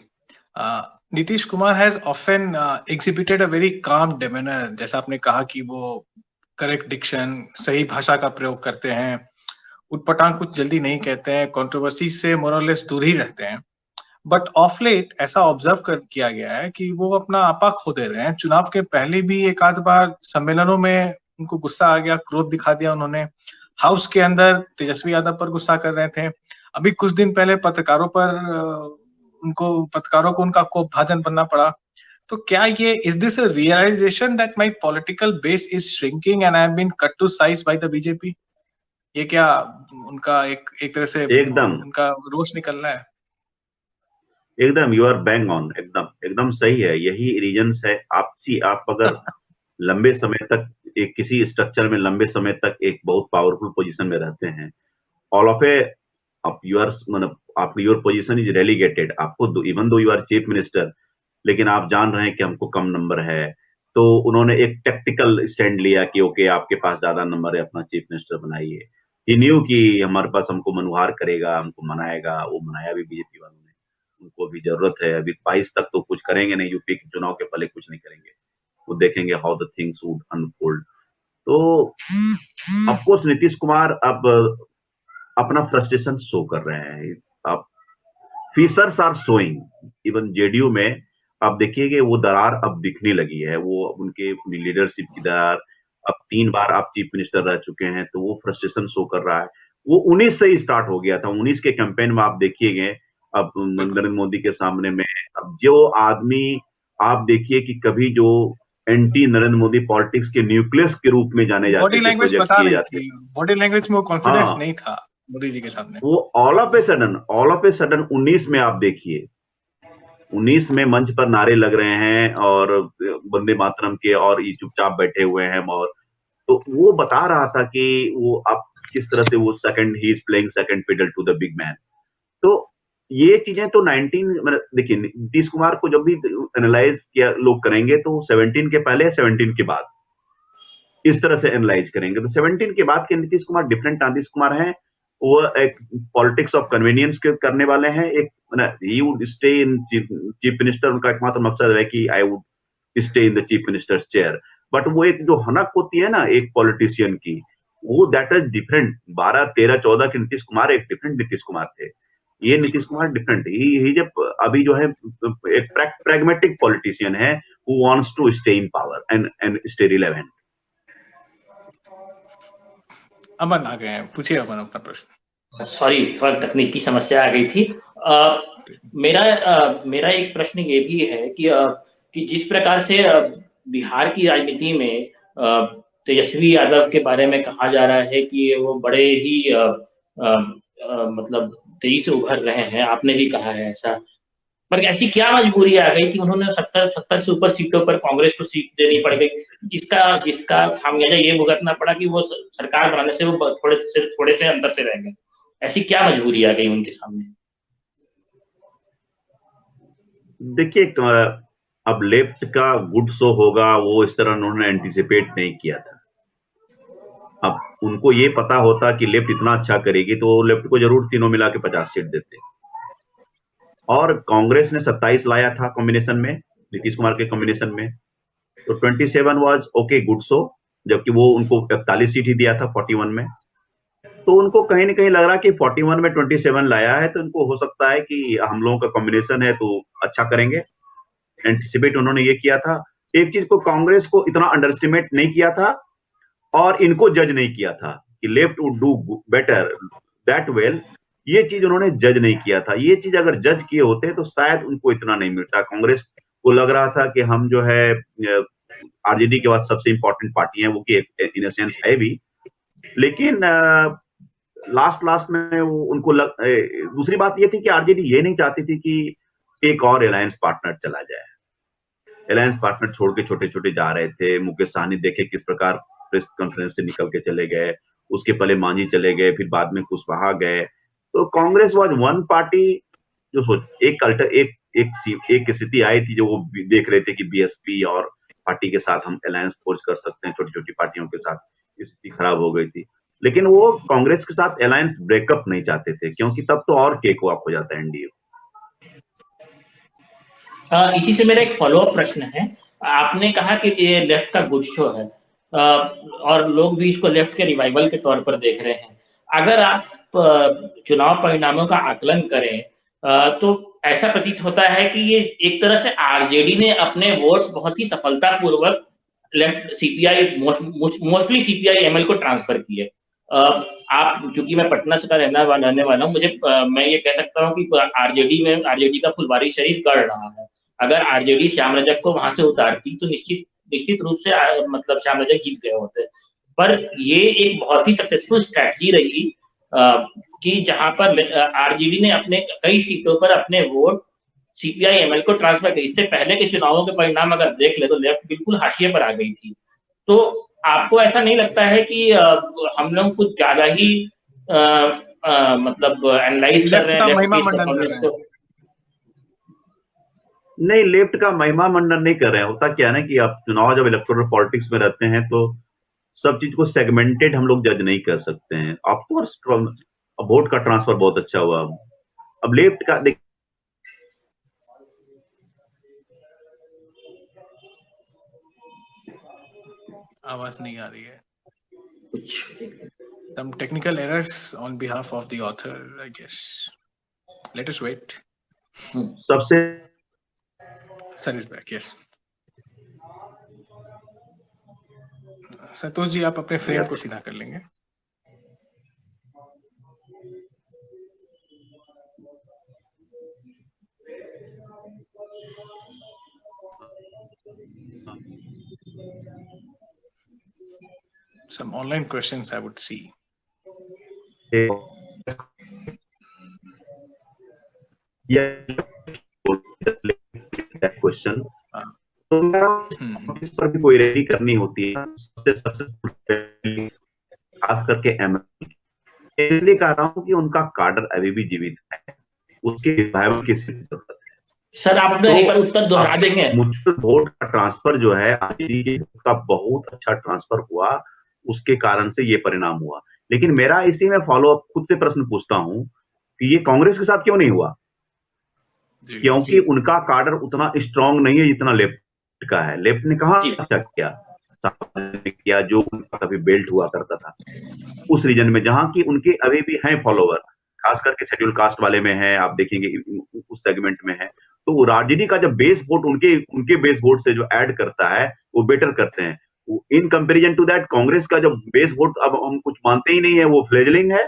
Speaker 1: Nitish Kumar has often exhibited a very calm demeanour, जैसा आपने कहा कि वो correct diction, सही भाषा का प्रयोग करते हैं, उटपटांग कुछ जल्दी नहीं कहते हैं, कंट्रोवर्सी से मोरलेस दूर ही रहते हैं। बट ऑफ लेट ऐसा ऑब्जर्व किया गया है कि वो अपना आपा खो दे रहे हैं। चुनाव के पहले भी एक आध बार सम्मेलनों में उनको गुस्सा आ गया, क्रोध दिखा दिया उन्होंने। हाउस के अंदर तेजस्वी यादव पर गुस्सा कर रहे थे। अभी कुछ दिन पहले पत्रकारों को उनका कोप भाजन बनना पड़ा। तो क्या ये is this a realisation that my political base is shrinking and I have been cut to size by the BJP? ये क्या उनका एक तरह से
Speaker 2: एकदम
Speaker 1: उनका रोष निकलना है?
Speaker 2: एकदम यू आर बैंग ऑन, एकदम एकदम सही है। यही रीजंस है। आप अगर लंबे समय तक एक किसी स्ट्रक्चर में लंबे समय तक एक बहुत पावरफुल पोजीशन में रहते हैं, ऑल ऑफ ए आप यू आर मतलब आप योर पोजीशन इज रेलीगेटेड। आपको even though you are chief minister, लेकिन आप जान रहे हैं कि हमको कम नंबर है, तो उन्होंने एक टेक्टिकल स्टैंड लिया कि ओके आपके पास ज्यादा नंबर है, अपना चीफ मिनिस्टर बनाइए। ही न्यू कि हमारे पास हमको मनुहार करेगा, हमको मनाएगा। वो मनाया भी बीजेपी वालों ने। उनको भी जरूरत है। अभी 22 तक तो कुछ करेंगे नहीं, यूपी के चुनाव के पहले कुछ नहीं करेंगे। वो देखेंगे how the things would unfold. तो ऑफकोर्स नीतीश कुमार अब अपना फ्रस्ट्रेशन शो कर रहे हैं। अब fissures are showing, even JDU में आप देखिए कि वो दरार अब दिखने लगी है। वो उनके लीडरशिप की दरार। अब 3 बार आप चीफ मिनिस्टर रह चुके हैं, तो वो फ्रस्ट्रेशन शो कर रहा है। वो 19 से ही स्टार्ट हो गया था। 19 के कैंपेन में आप देखिएगा, अब नरेंद्र मोदी के सामने में अब जो आदमी आप देखिए कि कभी जो एंटी नरेंद्र मोदी पॉलिटिक्स के न्यूक्लियस के रूप में जाने जाते
Speaker 1: बॉडी
Speaker 2: थे,
Speaker 1: लैंग्वेज
Speaker 2: प्रोजेक्ट
Speaker 1: बता
Speaker 2: किए
Speaker 1: रही
Speaker 2: जाते थे,
Speaker 1: थी, बॉडी लैंग्वेज में वो कॉन्फिडेंस
Speaker 2: हाँ,
Speaker 1: नहीं था मोदी जी के सामने।
Speaker 2: वो ऑल ऑफ ए सडन 19 में आप देखिए, 19 में मंच पर नारे लग रहे हैं और वंदे मातरम के, और ये चुपचाप बैठे हुए हैं। और तो वो बता रहा था कि वो अब किस तरह से वो second he is playing second fiddle to the big man. तो ये चीजें तो 19 मतलब देखिए, नीतीश कुमार को जब भी एनालाइज किया लोग करेंगे तो 17 के पहले, 17 के बाद इस तरह से एनालाइज करेंगे। तो 17 के बाद के नीतीश कुमार डिफरेंट नीतीश कुमार हैं। वो एक पॉलिटिक्स ऑफ कन्वीनियंस के करने वाले हैं। एक he would stay in chief minister, उनका एकमात्र मकसद है कि I would stay in the chief ministers chair. But वो एक जो हनक होती है ना एक पॉलिटिशियन की, वो दैट इज डिफरेंट। 12, 13, 14 के नीतीश कुमार एक डिफरेंट नीतीश कुमार थे। ये नीतीश कुमार डिफरेंट ही जब अभी जो है एक प्रैग्मेटिक पॉलिटिशियन है, who wants to stay in power and stay relevant.
Speaker 1: Aman आ गए हैं, पूछिए अमन अपना प्रश्न।
Speaker 3: सॉरी, थोड़ा तकनीकी समस्या आ गई थी। मेरा एक प्रश्न ये भी है कि जिस प्रकार से बिहार की राजनीति में तेजस्वी यादव के बारे में कहा जा रहा है कि वो बड़े ही मतलब तेजी से उभर रहे हैं, आपने भी कहा है ऐसा। पर ऐसी क्या मजबूरी आ गई कि उन्होंने 70 से ऊपर सीटों पर कांग्रेस को सीट देनी पड़ गई, जिसका खामियाजा ये भुगतना पड़ा कि वो सरकार बनाने से वो थोड़े से अंदर से रह गए। ऐसी क्या मजबूरी आ गई उनके सामने?
Speaker 2: देखिए, अब लेफ्ट का गुड शो होगा, वो इस तरह उन्होंने एंटिसिपेट नहीं किया था। अब उनको ये पता होता कि लेफ्ट इतना अच्छा करेगी, तो लेफ्ट को जरूर तीनों मिला के 50 सीट देते। और कांग्रेस ने 27 लाया था कॉम्बिनेशन में, नीतीश कुमार के कॉम्बिनेशन में। तो 27 वाज ओके गुड शो, जबकि वो उनको 41 सीट ही दिया था 41 में। तो उनको कहीं ना कहीं लग रहा कि 41 में 27 लाया है, तो उनको हो सकता है कि हम लोगों का कॉम्बिनेशन है तो अच्छा करेंगे। एंटिसिपेट उन्होंने ये किया था। एक चीज को कांग्रेस को इतना अंडरस्टिमेट नहीं किया था, और इनको जज नहीं किया था कि left would do better that well. ये चीज उन्होंने जज नहीं किया था। ये चीज अगर जज किए होते तो शायद उनको इतना नहीं मिलता। कांग्रेस को लग रहा था कि हम जो है आरजेडी के बाद सबसे इंपॉर्टेंट पार्टी है, वो कि इन सेंस है भी, लेकिन लास्ट में उनको दूसरी बात ये थी कि आरजेडी ये नहीं चाहती थी कि एक और अलायंस पार्टनर चला जाए। अलायंस पार्टनर छोड़ के छोटे छोटे जा रहे थे। मुकेश सहनी देखे किस प्रकार प्रेस कॉन्फ्रेंस से निकल के चले गए, उसके पहले मांझी चले गए, फिर बाद में कुशवाहा गए। तो कांग्रेस वाज वन पार्टी जो सोच एक स्थिति आई थी जो वो देख रहे थे कि बीएसपी और पार्टी के साथ हम अलायंस फोर्स कर सकते हैं, छोटी छोटी पार्टियों के साथ। स्थिति खराब हो गई थी, लेकिन वो कांग्रेस के साथ अलायंस ब्रेकअप नहीं चाहते थे, क्योंकि तब तो और केक वॉक हो जाता है एनडीए।
Speaker 3: इसी से मेरा एक फॉलोअप प्रश्न है। आपने कहा कि ये लेफ्ट का गुड शो है, और लोग भी इसको लेफ्ट के रिवाइवल के तौर पर देख रहे हैं। अगर आप चुनाव परिणामों का आकलन करें, तो ऐसा प्रतीत होता है कि ये एक तरह से आरजेडी ने अपने वोट्स बहुत ही सफलतापूर्वक left CPI mostly CPI ML को ट्रांसफर किए। आप, चूंकि मैं पटना से रहने वाला हूँ, मुझे मैं ये कह सकता हूँ कि आरजेडी का फुलवारी शरीफ गढ़ रहा है। अगर आरजेडी श्याम रजक को वहां से उतारती तो निश्चित रूप से मतलब श्याम रजक जीत गए होते। पर ये एक बहुत ही सक्सेसफुल स्ट्रैटेजी रही कि जहां पर आरजेडी ने अपने कई सीटों पर अपने वोट सीपीआई एमएल को ट्रांसफर किए। इससे पहले के चुनावों के परिणाम अगर देख ले तो लेफ्ट बिल्कुल हाशिए पर आ गई थी। तो आपको ऐसा नहीं लगता है कि हम लोग कुछ ज्यादा ही मतलब एनालाइज कर रहे हैं लेफ्ट की परफॉर्मेंस को?
Speaker 2: नहीं, लेफ्ट का महिमा मंडन नहीं कर रहे हैं। होता क्या है ना कि आप चुनाव जब इलेक्टोरल पॉलिटिक्स में रहते हैं तो सब चीज को सेगमेंटेड हम लोग जज नहीं कर सकते हैं। ऑफकोर्स वोट का ट्रांसफर बहुत अच्छा हुआ। अब लेफ्ट का देख,
Speaker 1: आवाज नहीं आ रही है। Some technical errors on behalf of the author, I guess. Let us wait.
Speaker 2: सबसे
Speaker 1: Sir is back, yes. Santosh ji, आप अपने फ्रेम को सीधा कर लेंगे। Some online questions I would see.
Speaker 2: Question तो इस पर भी कोई रेडी करनी होती है, खास करके एमएल। इसलिए कह रहा हूँ कि उनका कार्डर अभी भी जीवित है, उसके रिवाइवल की जरूरत है।
Speaker 3: सर, आप अपना एक बार उत्तर दोहरा देंगे?
Speaker 2: म्यूचुअल वोट का ट्रांसफर जो है आरजेडी का बहुत अच्छा ट्रांसफर हुआ, उसके कारण से ये परिणाम हुआ। लेकिन मेरा इसी में फॉलो अप खुद से प्रश्न पूछता हूं कि ये कांग्रेस के साथ क्यों नहीं हुआ? क्योंकि उनका कार्डर उतना स्ट्रांग नहीं है जितना लेफ्ट का है। लेफ्ट ने कहा अच्छा किया जो उनका कभी बेल्ट हुआ करता था उस रीजन में, जहां की उनके अभी भी हैं फॉलोवर, खास करके शेड्यूल कास्ट वाले में है, आप देखेंगे उस सेगमेंट में है। तो आरजेडी का जब बेस वोट उनके बेस वोट से जो ऐड करता है वो बेटर करते हैं। In comparison to that Congress का जो बेस वोट अब हम कुछ मानते ही नहीं है, वो फ्लेजलिंग है।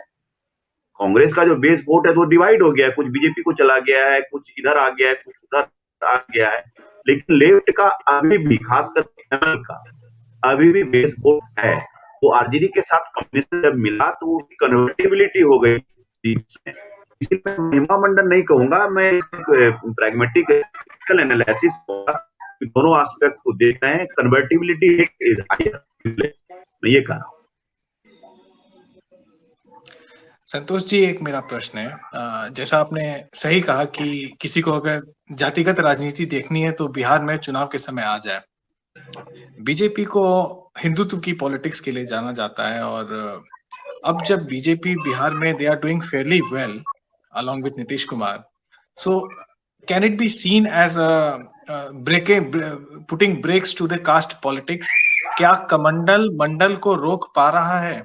Speaker 2: कांग्रेस का जो बेस वोट है वो डिवाइड हो गया है, कुछ बीजेपी को चला गया है, कुछ इधर आ गया है, कुछ उधर आ गया है। लेकिन लेफ्ट का अभी भी, खासकर एमएल का अभी भी बेस वोट है। वो आरजेडी के साथ कम्युनिस्ट जब मिला तो उसकी कन्वर्टिबिलिटी हो गई। इसलिए मैं महिमा मंडन नहीं कहूंगा, मैं प्रैग्मेटिक एनालिसिस दोनों एस्पेक्ट को देख रहे हैं। कन्वर्टिबिलिटी मैं ये कह रहा हूं।
Speaker 1: संतोष जी, एक मेरा प्रश्न है। जैसा आपने सही कहा कि किसी को अगर जातिगत राजनीति देखनी है तो बिहार में चुनाव के समय आ जाए। बीजेपी को हिंदुत्व की पॉलिटिक्स के लिए जाना जाता है, और अब जब बीजेपी बिहार में they are doing fairly well along with Nitish Kumar, so can it be seen as putting brakes to the caste politics? क्या कमंडल मंडल को रोक पा रहा है?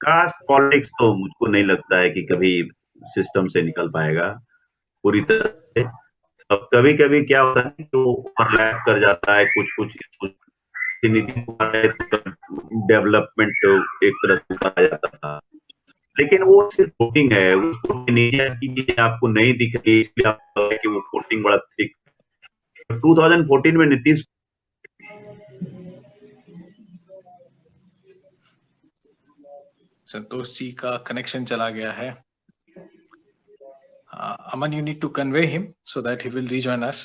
Speaker 2: कास्ट पॉलिटिक्स तो मुझको नहीं लगता है कि कभी सिस्टम से निकल पाएगा पूरी तरह से। अब कभी कभी क्या होता है तो ओवरलैप कर जाता है कुछ डेवलपमेंट एक तरह से कहा जाता था, लेकिन वो सिर्फ वोटिंग है, उसको नीचे की चीजें आपको नहीं दिख रही, इसलिए आप कि वो वोटिंग बड़ा थिक। 2014 में नीतीश
Speaker 1: संतोष जी का कनेक्शन चला गया है। Aman, you need to convey him so that he will rejoin us.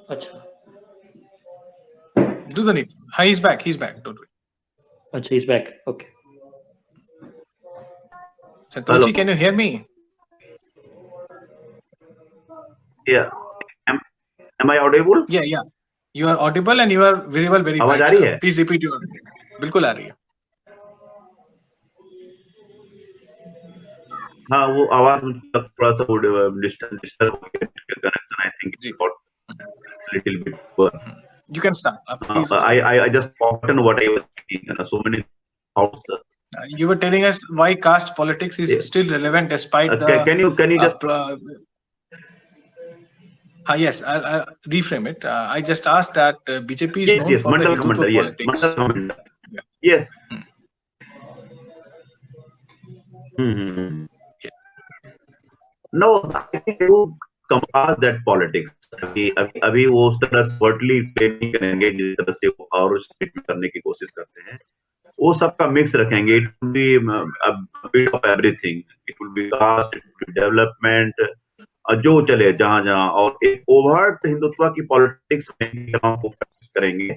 Speaker 3: अच्छा,
Speaker 1: do the need. Hi, he's back. Don't worry.
Speaker 3: अच्छा, he's back. Okay.
Speaker 1: Santoshi, can you hear me?
Speaker 2: Yeah. Am I audible?
Speaker 1: Yeah. You are audible and you are visible very
Speaker 2: आवाज आ रही है?
Speaker 1: Please repeat your. बिल्कुल आ रही है।
Speaker 2: हाँ वो आवाज थोड़ा सा डिस्टर्ब हो गया connection, I think
Speaker 1: ji,
Speaker 2: little bit poor.
Speaker 1: you can start. Please go ahead.
Speaker 2: I just forgotten what I was saying. So many thoughts.
Speaker 1: You were telling us why caste politics is still relevant despite the.
Speaker 2: Can you just
Speaker 1: yes, I'll reframe it. I just asked that BJP is known for the Hindutva politics.
Speaker 2: Yes. No, I think they would come past that politics. अभी वो उस तरह से worldly play नहीं करेंगे जिस तरह से और स्टेट में करने की कोशिश करते हैं. वो सबका मिक्स रखेंगे. It will be a bit of everything. It will be caste, it will be development, जो चले जहां जहां, और एक ओवर्ट हिंदुत्व की पॉलिटिक्स में फोकस करेंगे.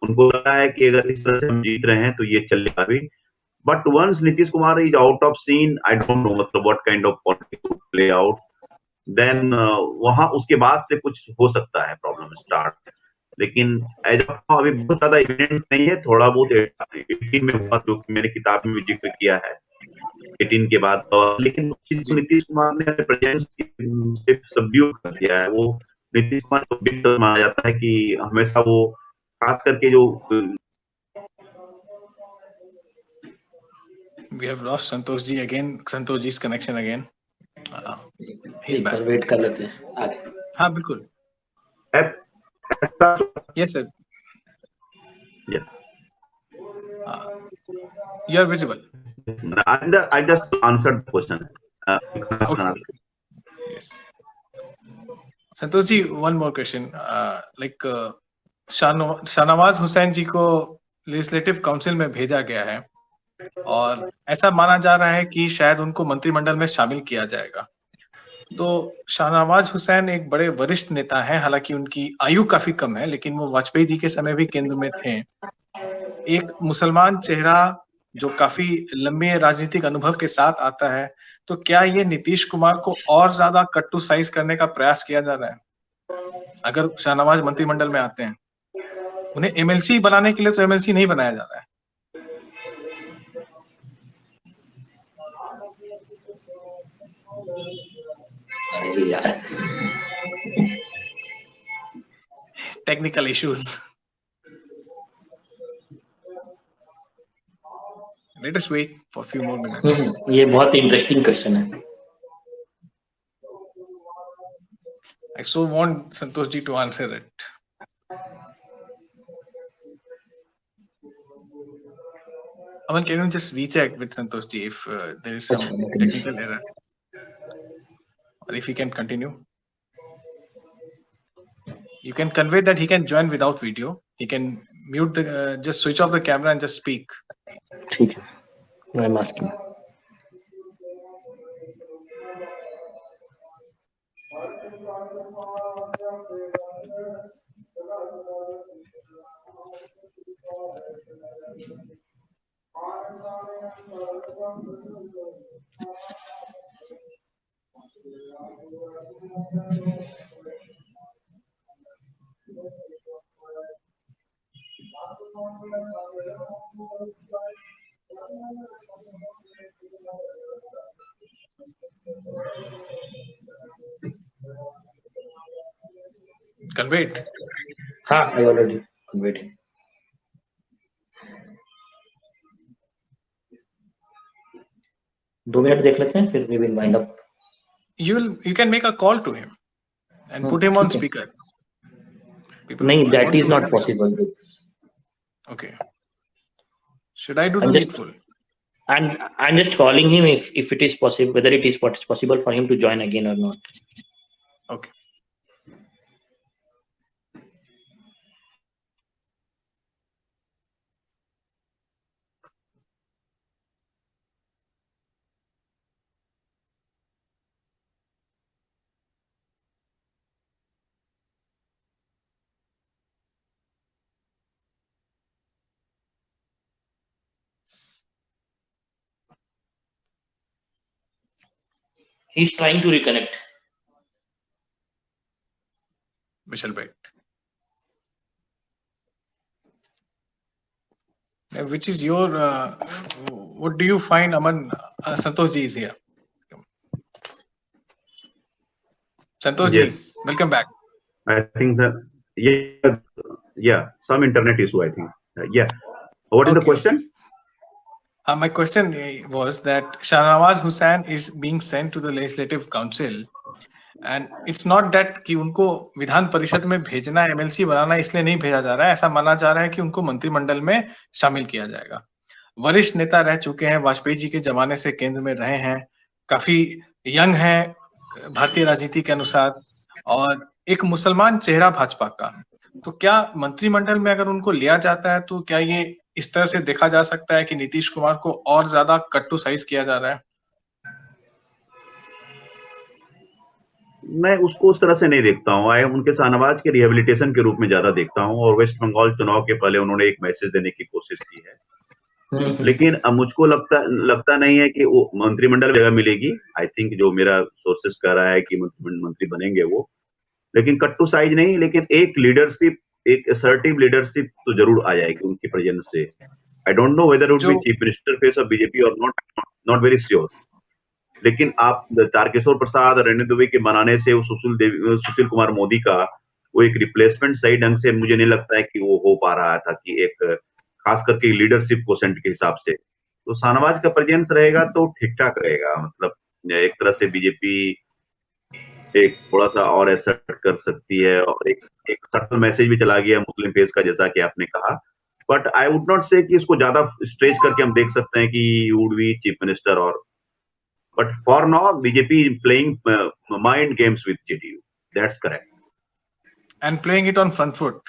Speaker 2: उनको लगा है कि अगर इस तरह से हम जीत रहे हैं तो ये चलेगा भी. But once Nitish Kumar is out of scene, I don't know मतलब what kind of politics would play out. Then वहां उसके बाद से कुछ हो सकता है प्रॉब्लम स्टार्ट. लेकिन एज ऑफ अभी बहुत ज्यादा इवेंट नहीं है. थोड़ा बहुत 18 में हुआ जो मैंने किताब में भी जिक्र किया है 18 के बाद. लेकिन नीतीश कुमार ने प्रेजेंस से सबड्यू कर दिया है. वो नीतीश कुमार को बिग माना जाता है कि हमेशा वो खास करके जो
Speaker 1: We have lost Santosh ji again. Santosh ji's connection again. He's back.
Speaker 3: Wait कर लेते हैं आगे.
Speaker 1: हाँ बिल्कुल. Yes sir.
Speaker 2: Yeah.
Speaker 1: You are visible.
Speaker 2: I just answered the question.
Speaker 1: Okay. Yes. Santosh ji, one more question. Like Shahnawaz Hussain जी को legislative council में भेजा गया है और ऐसा माना जा रहा है कि शायद उनको मंत्रिमंडल में शामिल किया जाएगा. तो शाहनवाज हुसैन एक बड़े वरिष्ठ नेता हैं. हालांकि उनकी आयु काफी कम है, लेकिन वो वाजपेयी जी के समय भी केंद्र में थे. एक मुसलमान चेहरा जो काफी लंबे राजनीतिक अनुभव के साथ आता है, तो क्या ये नीतीश कुमार को और ज्यादा कट्टू साइज करने का प्रयास किया जा रहा है अगर शाहनवाज मंत्रिमंडल में आते हैं? उन्हें एमएलसी बनाने के लिए तो एमएलसी नहीं बनाया जा रहा है. Technical issues. Let us wait for a few more minutes.
Speaker 3: ये बहुत इंटरेस्टिंग क्वेश्चन है.
Speaker 1: I so want Santosh ji to answer it. Aman, can you just recheck with Santosh ji if there is some technical error, or if he can continue? You can convey that he can join without video. He can mute the just switch off the camera and just speak.
Speaker 3: ठीक है, मैं master.
Speaker 1: Conveyed.
Speaker 3: हाँ, I already conveyed. दो minute देख लेते हैं, फिर we will wind up.
Speaker 1: You can make a call to him and put him on speaker.
Speaker 3: नहीं, that is not possible.
Speaker 1: Okay. Should I do the needful?
Speaker 3: And I'm just calling him if it is possible, whether it is possible for him to join again or not.
Speaker 1: Okay.
Speaker 3: He's trying to reconnect.
Speaker 1: We shall wait. Which is your, what do you find, Aman? Santosh ji is here. Santosh ji,
Speaker 2: Yes,
Speaker 1: welcome back.
Speaker 2: I think that yeah, some internet issue, I think. Yeah. What is the
Speaker 1: Okay, okay.
Speaker 2: question?
Speaker 1: My question was that Shahnawaz Hussain is being sent to the Legislative Council, and it's not that कि उनको विधान परिषद में भेजना, MLC बनाना इसलिए नहीं भेजा जा रहा है. ऐसा माना जा रहा है कि उनको मंत्रिमंडल में शामिल किया जाएगा. वरिष्ठ नेता रह चुके हैं, वाजपेयी जी के जमाने से केंद्र में रहे हैं, काफी यंग हैं भारतीय राजनीति के अनुसार, और एक मुसलमान चेहरा भाजपा का. तो क्या मंत्रिमंडल में अगर उनको लिया जाता है तो क्या ये इस तरह से देखा जा सकता है कि नीतीश कुमार को और ज्यादा कट टू साइज किया जा रहा है?
Speaker 2: मैं उसको उस तरह से नहीं देखता हूँ. मैं उनके शाहनवाज के रिहेबिलिटेशन के रूप में ज्यादा देखता हूँ, और वेस्ट बंगाल चुनाव के पहले उन्होंने एक मैसेज देने की कोशिश की है. लेकिन मुझको लगता नहीं है कि वो मंत्रिमंडल में जगह मिलेगी. आई थिंक जो मेरा सोर्सेस कह रहा है कि मंत्री बनेंगे वो, लेकिन कट टू साइज नहीं, लेकिन एक लीडरशिप, एक असर्टिव लीडरशिप तो जरूर आ जाएगी उनकी प्रेजेंस से. आई don't know whether would be chief minister face of BJP और नॉट वेरी श्योर. लेकिन आप तारकिशोर प्रसाद और रेणु दुबे के बनाने से वो सुशील कुमार मोदी का वो एक रिप्लेसमेंट सही ढंग से मुझे नहीं लगता है कि वो हो पा रहा था, कि एक खास करके लीडरशिप कोसेंट के हिसाब से. तो शाहनवाज का प्रेजेंस रहेगा तो ठीक ठाक रहेगा. मतलब एक तरह से बीजेपी एक थोड़ा सा और एसर्ट कर सकती है, और एक सटल मैसेज भी चला गया मुस्लिम फेस का, जैसा कि आपने कहा. बट आई वुड नॉट से कि इसको ज्यादा स्ट्रेच करके हम देख सकते हैं कि वुड बी चीफ मिनिस्टर. और but for now BJP playing mind games with JDU. That's correct.
Speaker 1: And playing it on front foot.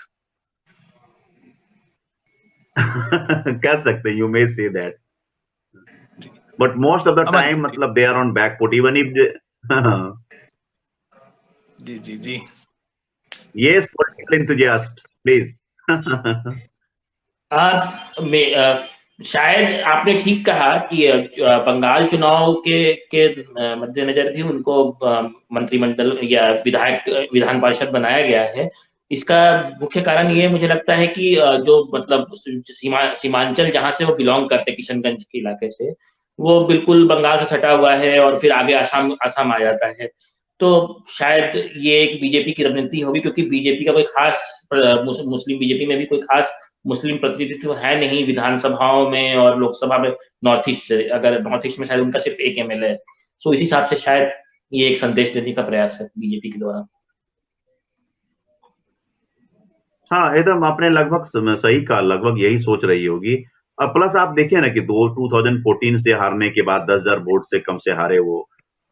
Speaker 2: कह सकते हैं, you may say that, but most of the time मतलब they are on back foot even if they.
Speaker 1: जी जी जी.
Speaker 2: Yes, political enthusiast please.
Speaker 3: शायद आपने ठीक कहा कि बंगाल चुनाव के मद्देनजर भी उनको मंत्रिमंडल या विधान परिषद बनाया गया है. इसका मुख्य कारण ये मुझे लगता है कि जो मतलब सीमांचल जहां से वो बिलोंग करते, किशनगंज के इलाके से, वो बिल्कुल बंगाल से सटा हुआ है और फिर आगे असम आ जाता है. तो शायद ये एक बीजेपी की रणनीति होगी, क्योंकि बीजेपी का कोई खास मुस्लिम बीजेपी में भी कोई खास मुस्लिम प्रतिनिधित्व है नहीं विधानसभाओं में और लोकसभा में नॉर्थ ईस्ट से. अगर नॉर्थ ईस्ट में शायद उनका सिर्फ एक एमएलए है. सो इस हिसाब से शायद ये एक संदेश देने का प्रयास है बीजेपी के द्वारा.
Speaker 2: हाँ, एकदम आपने लगभग सही कहा, लगभग यही सोच रही होगी. प्लस आप देखिए ना कि 2014 से हारने के बाद 10,000 वोट से कम से हारे वो,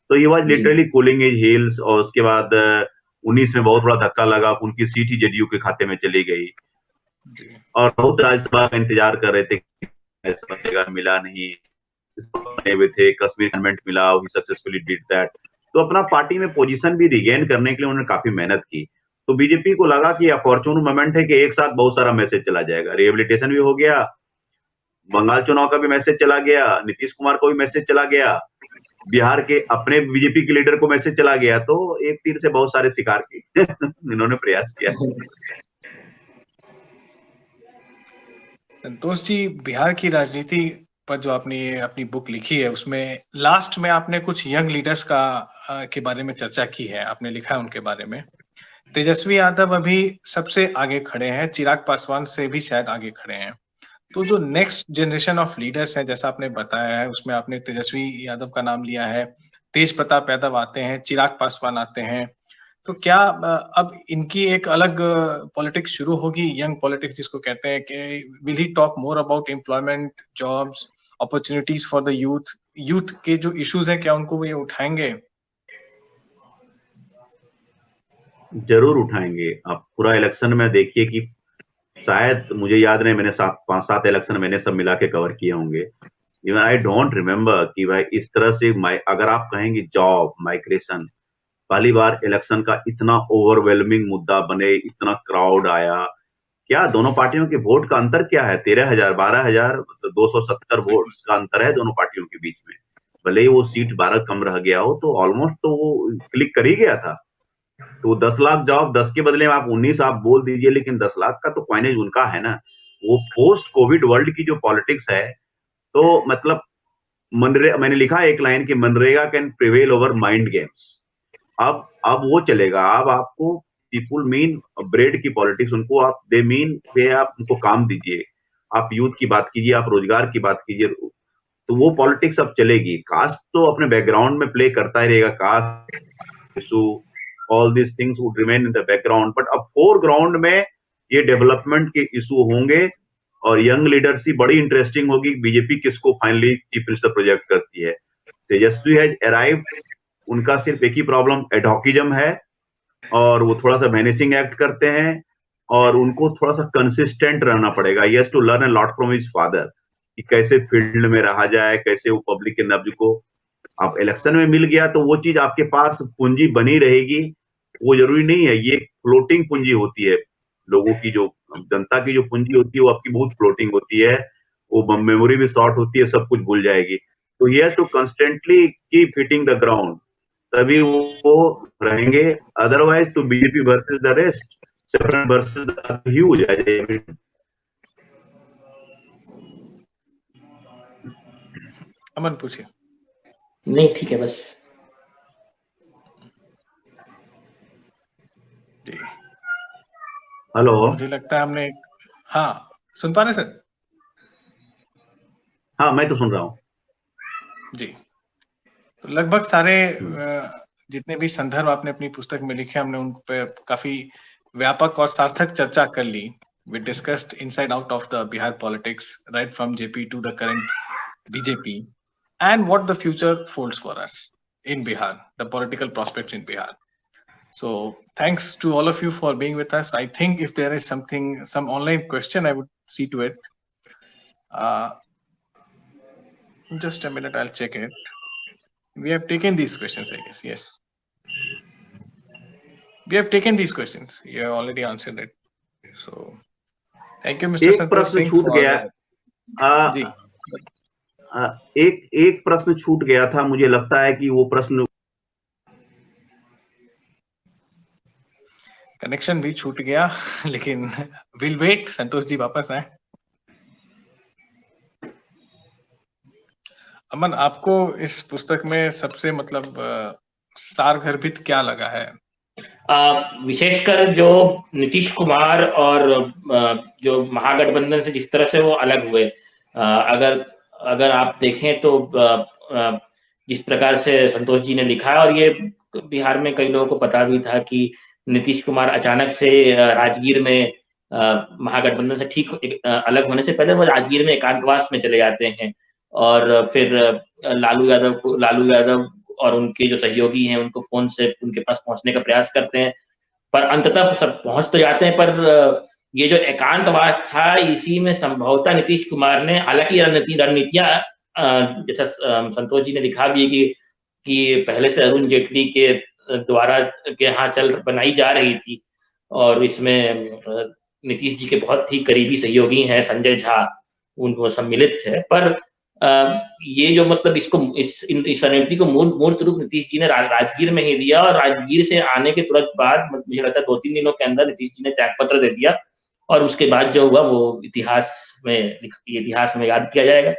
Speaker 2: तो ये was literally cooling his heels. और उसके बाद 19 में बहुत बड़ा धक्का लगा, उनकी सीट ही जेडीयू के खाते में चली गई, और बहुत राज्यसभा का इंतजार कर रहे थे कि ऐसा बनेगा, मिला नहीं. हुए थे, कश्मीर अमेंडमेंट मिला, वी सक्सेसफुली डिड दैट. तो अपना पार्टी में पोजीशन भी रिगेन करने के लिए उन्होंने काफी मेहनत की. तो बीजेपी को लगा कि अपॉर्चुन मोमेंट है कि एक साथ बहुत सारा मैसेज चला जाएगा. रिहेबिलिटेशन भी हो गया, बंगाल चुनाव का भी मैसेज चला गया, नीतीश कुमार को भी मैसेज चला गया, बिहार के अपने बीजेपी के लीडर को मैसेज चला गया. तो एक तीर से बहुत सारे शिकार किए इन्होंने प्रयास किया.
Speaker 1: संतोष जी, बिहार की राजनीति पर जो आपने अपनी बुक लिखी है, उसमें लास्ट में आपने कुछ यंग लीडर्स के बारे में चर्चा की है. आपने लिखा है उनके बारे में. तेजस्वी यादव अभी सबसे आगे खड़े हैं, चिराग पासवान से भी शायद आगे खड़े हैं. तो जो नेक्स्ट जनरेशन ऑफ लीडर्स हैं, जैसा आपने बताया है, उसमें आपने तेजस्वी यादव का नाम लिया है, तेज प्रताप यादव आते हैं, चिराग पासवान आते हैं. तो क्या अब इनकी एक अलग पॉलिटिक्स शुरू होगी, यंग पॉलिटिक्स जिसको कहते हैं, कि will he talk more about employment, jobs, opportunities for the youth के जो इश्यूज हैं, क्या उनको ये उठाएंगे?
Speaker 2: जरूर उठाएंगे. आप पूरा इलेक्शन में देखिए कि शायद मुझे याद नहीं, मैंने 5-7 इलेक्शन मैंने सब मिला के कवर किए होंगे. इवन आई डोंट रिमेम्बर कि भाई इस तरह से अगर आप कहेंगे जॉब, माइग्रेशन, पहली बार इलेक्शन का इतना ओवरवेलमिंग मुद्दा बने, इतना क्राउड आया. क्या दोनों पार्टियों के वोट का अंतर क्या है? 13,000, 12,000, 270 वोट का अंतर है दोनों पार्टियों के बीच में. भले ही वो सीट 12 कम रह गया हो, तो ऑलमोस्ट तो वो क्लिक कर ही गया था. तो 10 लाख जॉब, 10 के बदले में आप 19 आप बोल दीजिए, लेकिन 10 लाख का तो क्वाइनेज उनका है ना. वो पोस्ट कोविड वर्ल्ड की जो पॉलिटिक्स है, तो मतलब मैंने लिखा एक लाइन कि MNREGA can prevail over mind games. अब वो चलेगा। अब आपको पीपुल मीन ब्रेड की पॉलिटिक्स, उनको आप दे मीन पे आप उनको काम दीजिए, आप यूथ की बात कीजिए, आप रोजगार की बात कीजिए, तो वो पॉलिटिक्स अब चलेगी। कास्ट तो अपने बैकग्राउंड में प्ले करता ही रहेगा, caste issue, all this things would remain in the background, but अब फोरग्राउंड में ये डेवलपमेंट के इशू होंगे और यंग लीडरशिप बड़ी इंटरेस्टिंग होगी। बीजेपी किसको फाइनली चीफ मिनिस्टर प्रोजेक्ट करती है। तेजस्वी हैज अराइव्ड, उनका सिर्फ एक ही प्रॉब्लम एडहॉकिज्म है और वो थोड़ा सा मैनेजिंग एक्ट करते हैं और उनको थोड़ा सा कंसिस्टेंट रहना पड़ेगा। He has to learn a lot from his father कि कैसे फील्ड में रहा जाए, कैसे वो पब्लिक के नब्ज को, आप इलेक्शन में मिल गया तो वो चीज आपके पास पूंजी बनी रहेगी। वो जरूरी नहीं है, ये फ्लोटिंग पूंजी होती है। लोगों की जो जनता की जो पूंजी होती है वो आपकी बहुत फ्लोटिंग होती है, वो मेमोरी भी शॉर्ट होती है, सब कुछ भूल जाएगी। तो he has to constantly keep hitting the ground, तभी वो रहेंगे। अदरवाइज तो BJP versus the rest, separate versus the huge.
Speaker 1: Aman पूछिए।
Speaker 3: नहीं ठीक है बस
Speaker 1: जी।
Speaker 2: हेलो,
Speaker 1: मुझे लगता है हमने, हाँ सुन पा रहे सर?
Speaker 2: हाँ मैं तो सुन रहा हूँ
Speaker 1: जी। तो लगभग सारे जितने भी संदर्भ आपने अपनी पुस्तक में लिखे, हमने उन पे काफी व्यापक और सार्थक चर्चा कर ली। We discussed inside out of the Bihar politics, right from JP to the current BJP, and what the future holds for us in Bihar, the political prospects in Bihar. So thanks to all of you for being with us. I think if there is some online question, I would see to it. Just a minute, I'll check it. We have taken these questions, I guess. Yes. We have taken these questions. You have already answered it. So thank you, Mr.
Speaker 2: एक
Speaker 1: Santosh
Speaker 2: प्रश्न
Speaker 1: Singh,
Speaker 2: छूट
Speaker 1: for
Speaker 2: गया।
Speaker 1: जी।
Speaker 2: एक प्रश्न छूट गया था, मुझे लगता है कि वो प्रश्न
Speaker 1: कनेक्शन भी छूट गया, लेकिन विल वेट, संतोष जी वापस आए। अमन, आपको इस पुस्तक में सबसे मतलब सारगर्भित क्या लगा है?
Speaker 3: विशेषकर जो नीतीश कुमार और जो महागठबंधन से जिस तरह से वो अलग हुए, अगर आप देखें तो जिस प्रकार से संतोष जी ने लिखा है, और ये बिहार में कई लोगों को पता भी था कि नीतीश कुमार अचानक से राजगीर में महागठबंधन से ठीक अलग होने से पहले वो राजगीर में एकांतवास में चले जाते हैं और फिर लालू यादव और उनके जो सहयोगी हैं उनको फोन से उनके पास पहुंचने का प्रयास करते हैं, पर अंततः सब पहुंच तो जाते हैं। पर ये जो एकांतवास था, इसी में संभवतः नीतीश कुमार ने, हालांकि रणनीतियां जैसा संतोष जी ने लिखा भी है कि पहले से अरुण जेटली के द्वारा के यहाँ बनाई जा रही थी, और इसमें नीतीश जी के बहुत ही करीबी सहयोगी हैं संजय झा, उनको सम्मिलित थे। पर ये जो मतलब इस रणनीति को मूर्त रूप नीतीश जी ने राजगीर में ही दिया, और राजगीर से आने के तुरंत बाद मुझे लगता है 2-3 दिनों के अंदर नीतीश जी ने त्याग पत्र दे दिया, और उसके बाद जो हुआ वो इतिहास में याद किया जाएगा।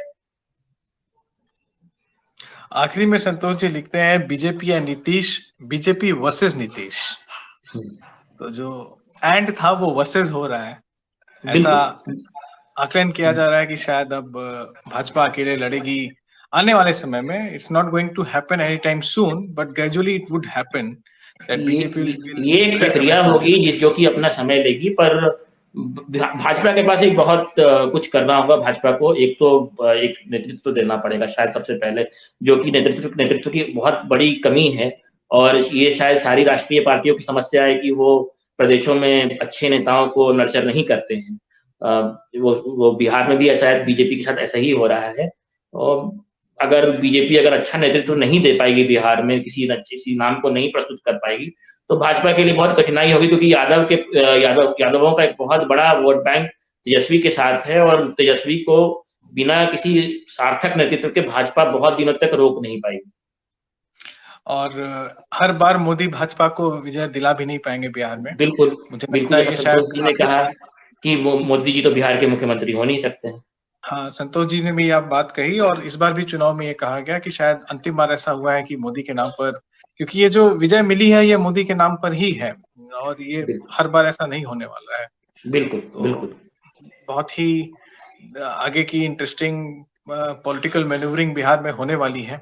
Speaker 1: आखिरी में संतोष जी लिखते हैं बीजेपी या नीतीश, बीजेपी वर्सेस नीतीश। तो जो एंड था वो वर्सेस हो रहा है, ऐसा आकलन किया जा रहा है कि शायद अब भाजपा अकेले लड़ेगी आने वाले समय में। It's not going to happen any time soon, but gradually it would happen that BJP
Speaker 3: ये एक प्रक्रिया होगी जो कि अपना समय लेगी, पर भाजपा के पास एक बहुत कुछ करना होगा। भाजपा को एक नेतृत्व देना पड़ेगा शायद सबसे पहले, जो कि नेतृत्व की बहुत बड़ी कमी है, और ये शायद सारी राष्ट्रीय पार्टियों की समस्या है कि वो प्रदेशों में अच्छे नेताओं को नर्चर नहीं करते हैं। वो बिहार में भी ऐसा है, बीजेपी के साथ ऐसा ही हो रहा है। और अगर बीजेपी अच्छा नेतृत्व नहीं दे पाएगी बिहार में, किसी नाम को नहीं प्रस्तुत कर पाएगी, तो भाजपा के लिए बहुत कठिनाई होगी, क्योंकि यादवों का एक बहुत बड़ा वोट बैंक तेजस्वी के साथ है, और तेजस्वी को बिना किसी सार्थक नेतृत्व के भाजपा बहुत दिनों तक रोक नहीं पाएगी।
Speaker 1: और हर बार मोदी भाजपा को विजय दिला भी नहीं पाएंगे बिहार में।
Speaker 3: बिल्कुल,
Speaker 1: मुझे लगता है कि शायद
Speaker 3: जी ने कहा कि मोदी जी तो बिहार के मुख्यमंत्री हो नहीं सकते हैं।
Speaker 1: हाँ, संतोष जी ने भी आप बात कही, और इस बार भी चुनाव में ये कहा गया कि शायद अंतिम बार ऐसा हुआ है कि मोदी के नाम पर क्योंकि ये जो विजय मिली है ये मोदी के नाम पर ही है और ये हर बार ऐसा नहीं होने वाला है।
Speaker 3: बिल्कुल
Speaker 1: तो
Speaker 3: बिल्कुल
Speaker 1: बहुत ही आगे की इंटरेस्टिंग पॉलिटिकल मैन्यूवरिंग बिहार में होने वाली है।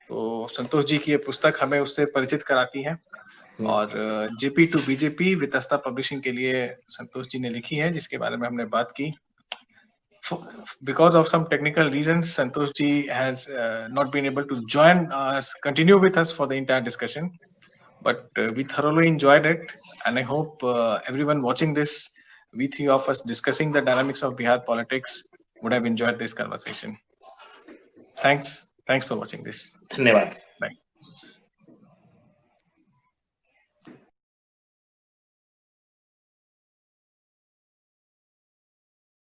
Speaker 1: तो संतोष जी की ये पुस्तक हमें उससे परिचित कराती है और JP to BJP Vitasta publishing के लिए संतोष जी ने लिखी है, जिसके बारे में हमने बात की। Because of some technical reasons, Santosh ji has not been able to continue with us for the entire discussion. But we thoroughly enjoyed it, and I hope everyone watching this, we three of us discussing the dynamics of Bihar politics, would have enjoyed this conversation. Thanks for watching this.
Speaker 3: धन्यवाद।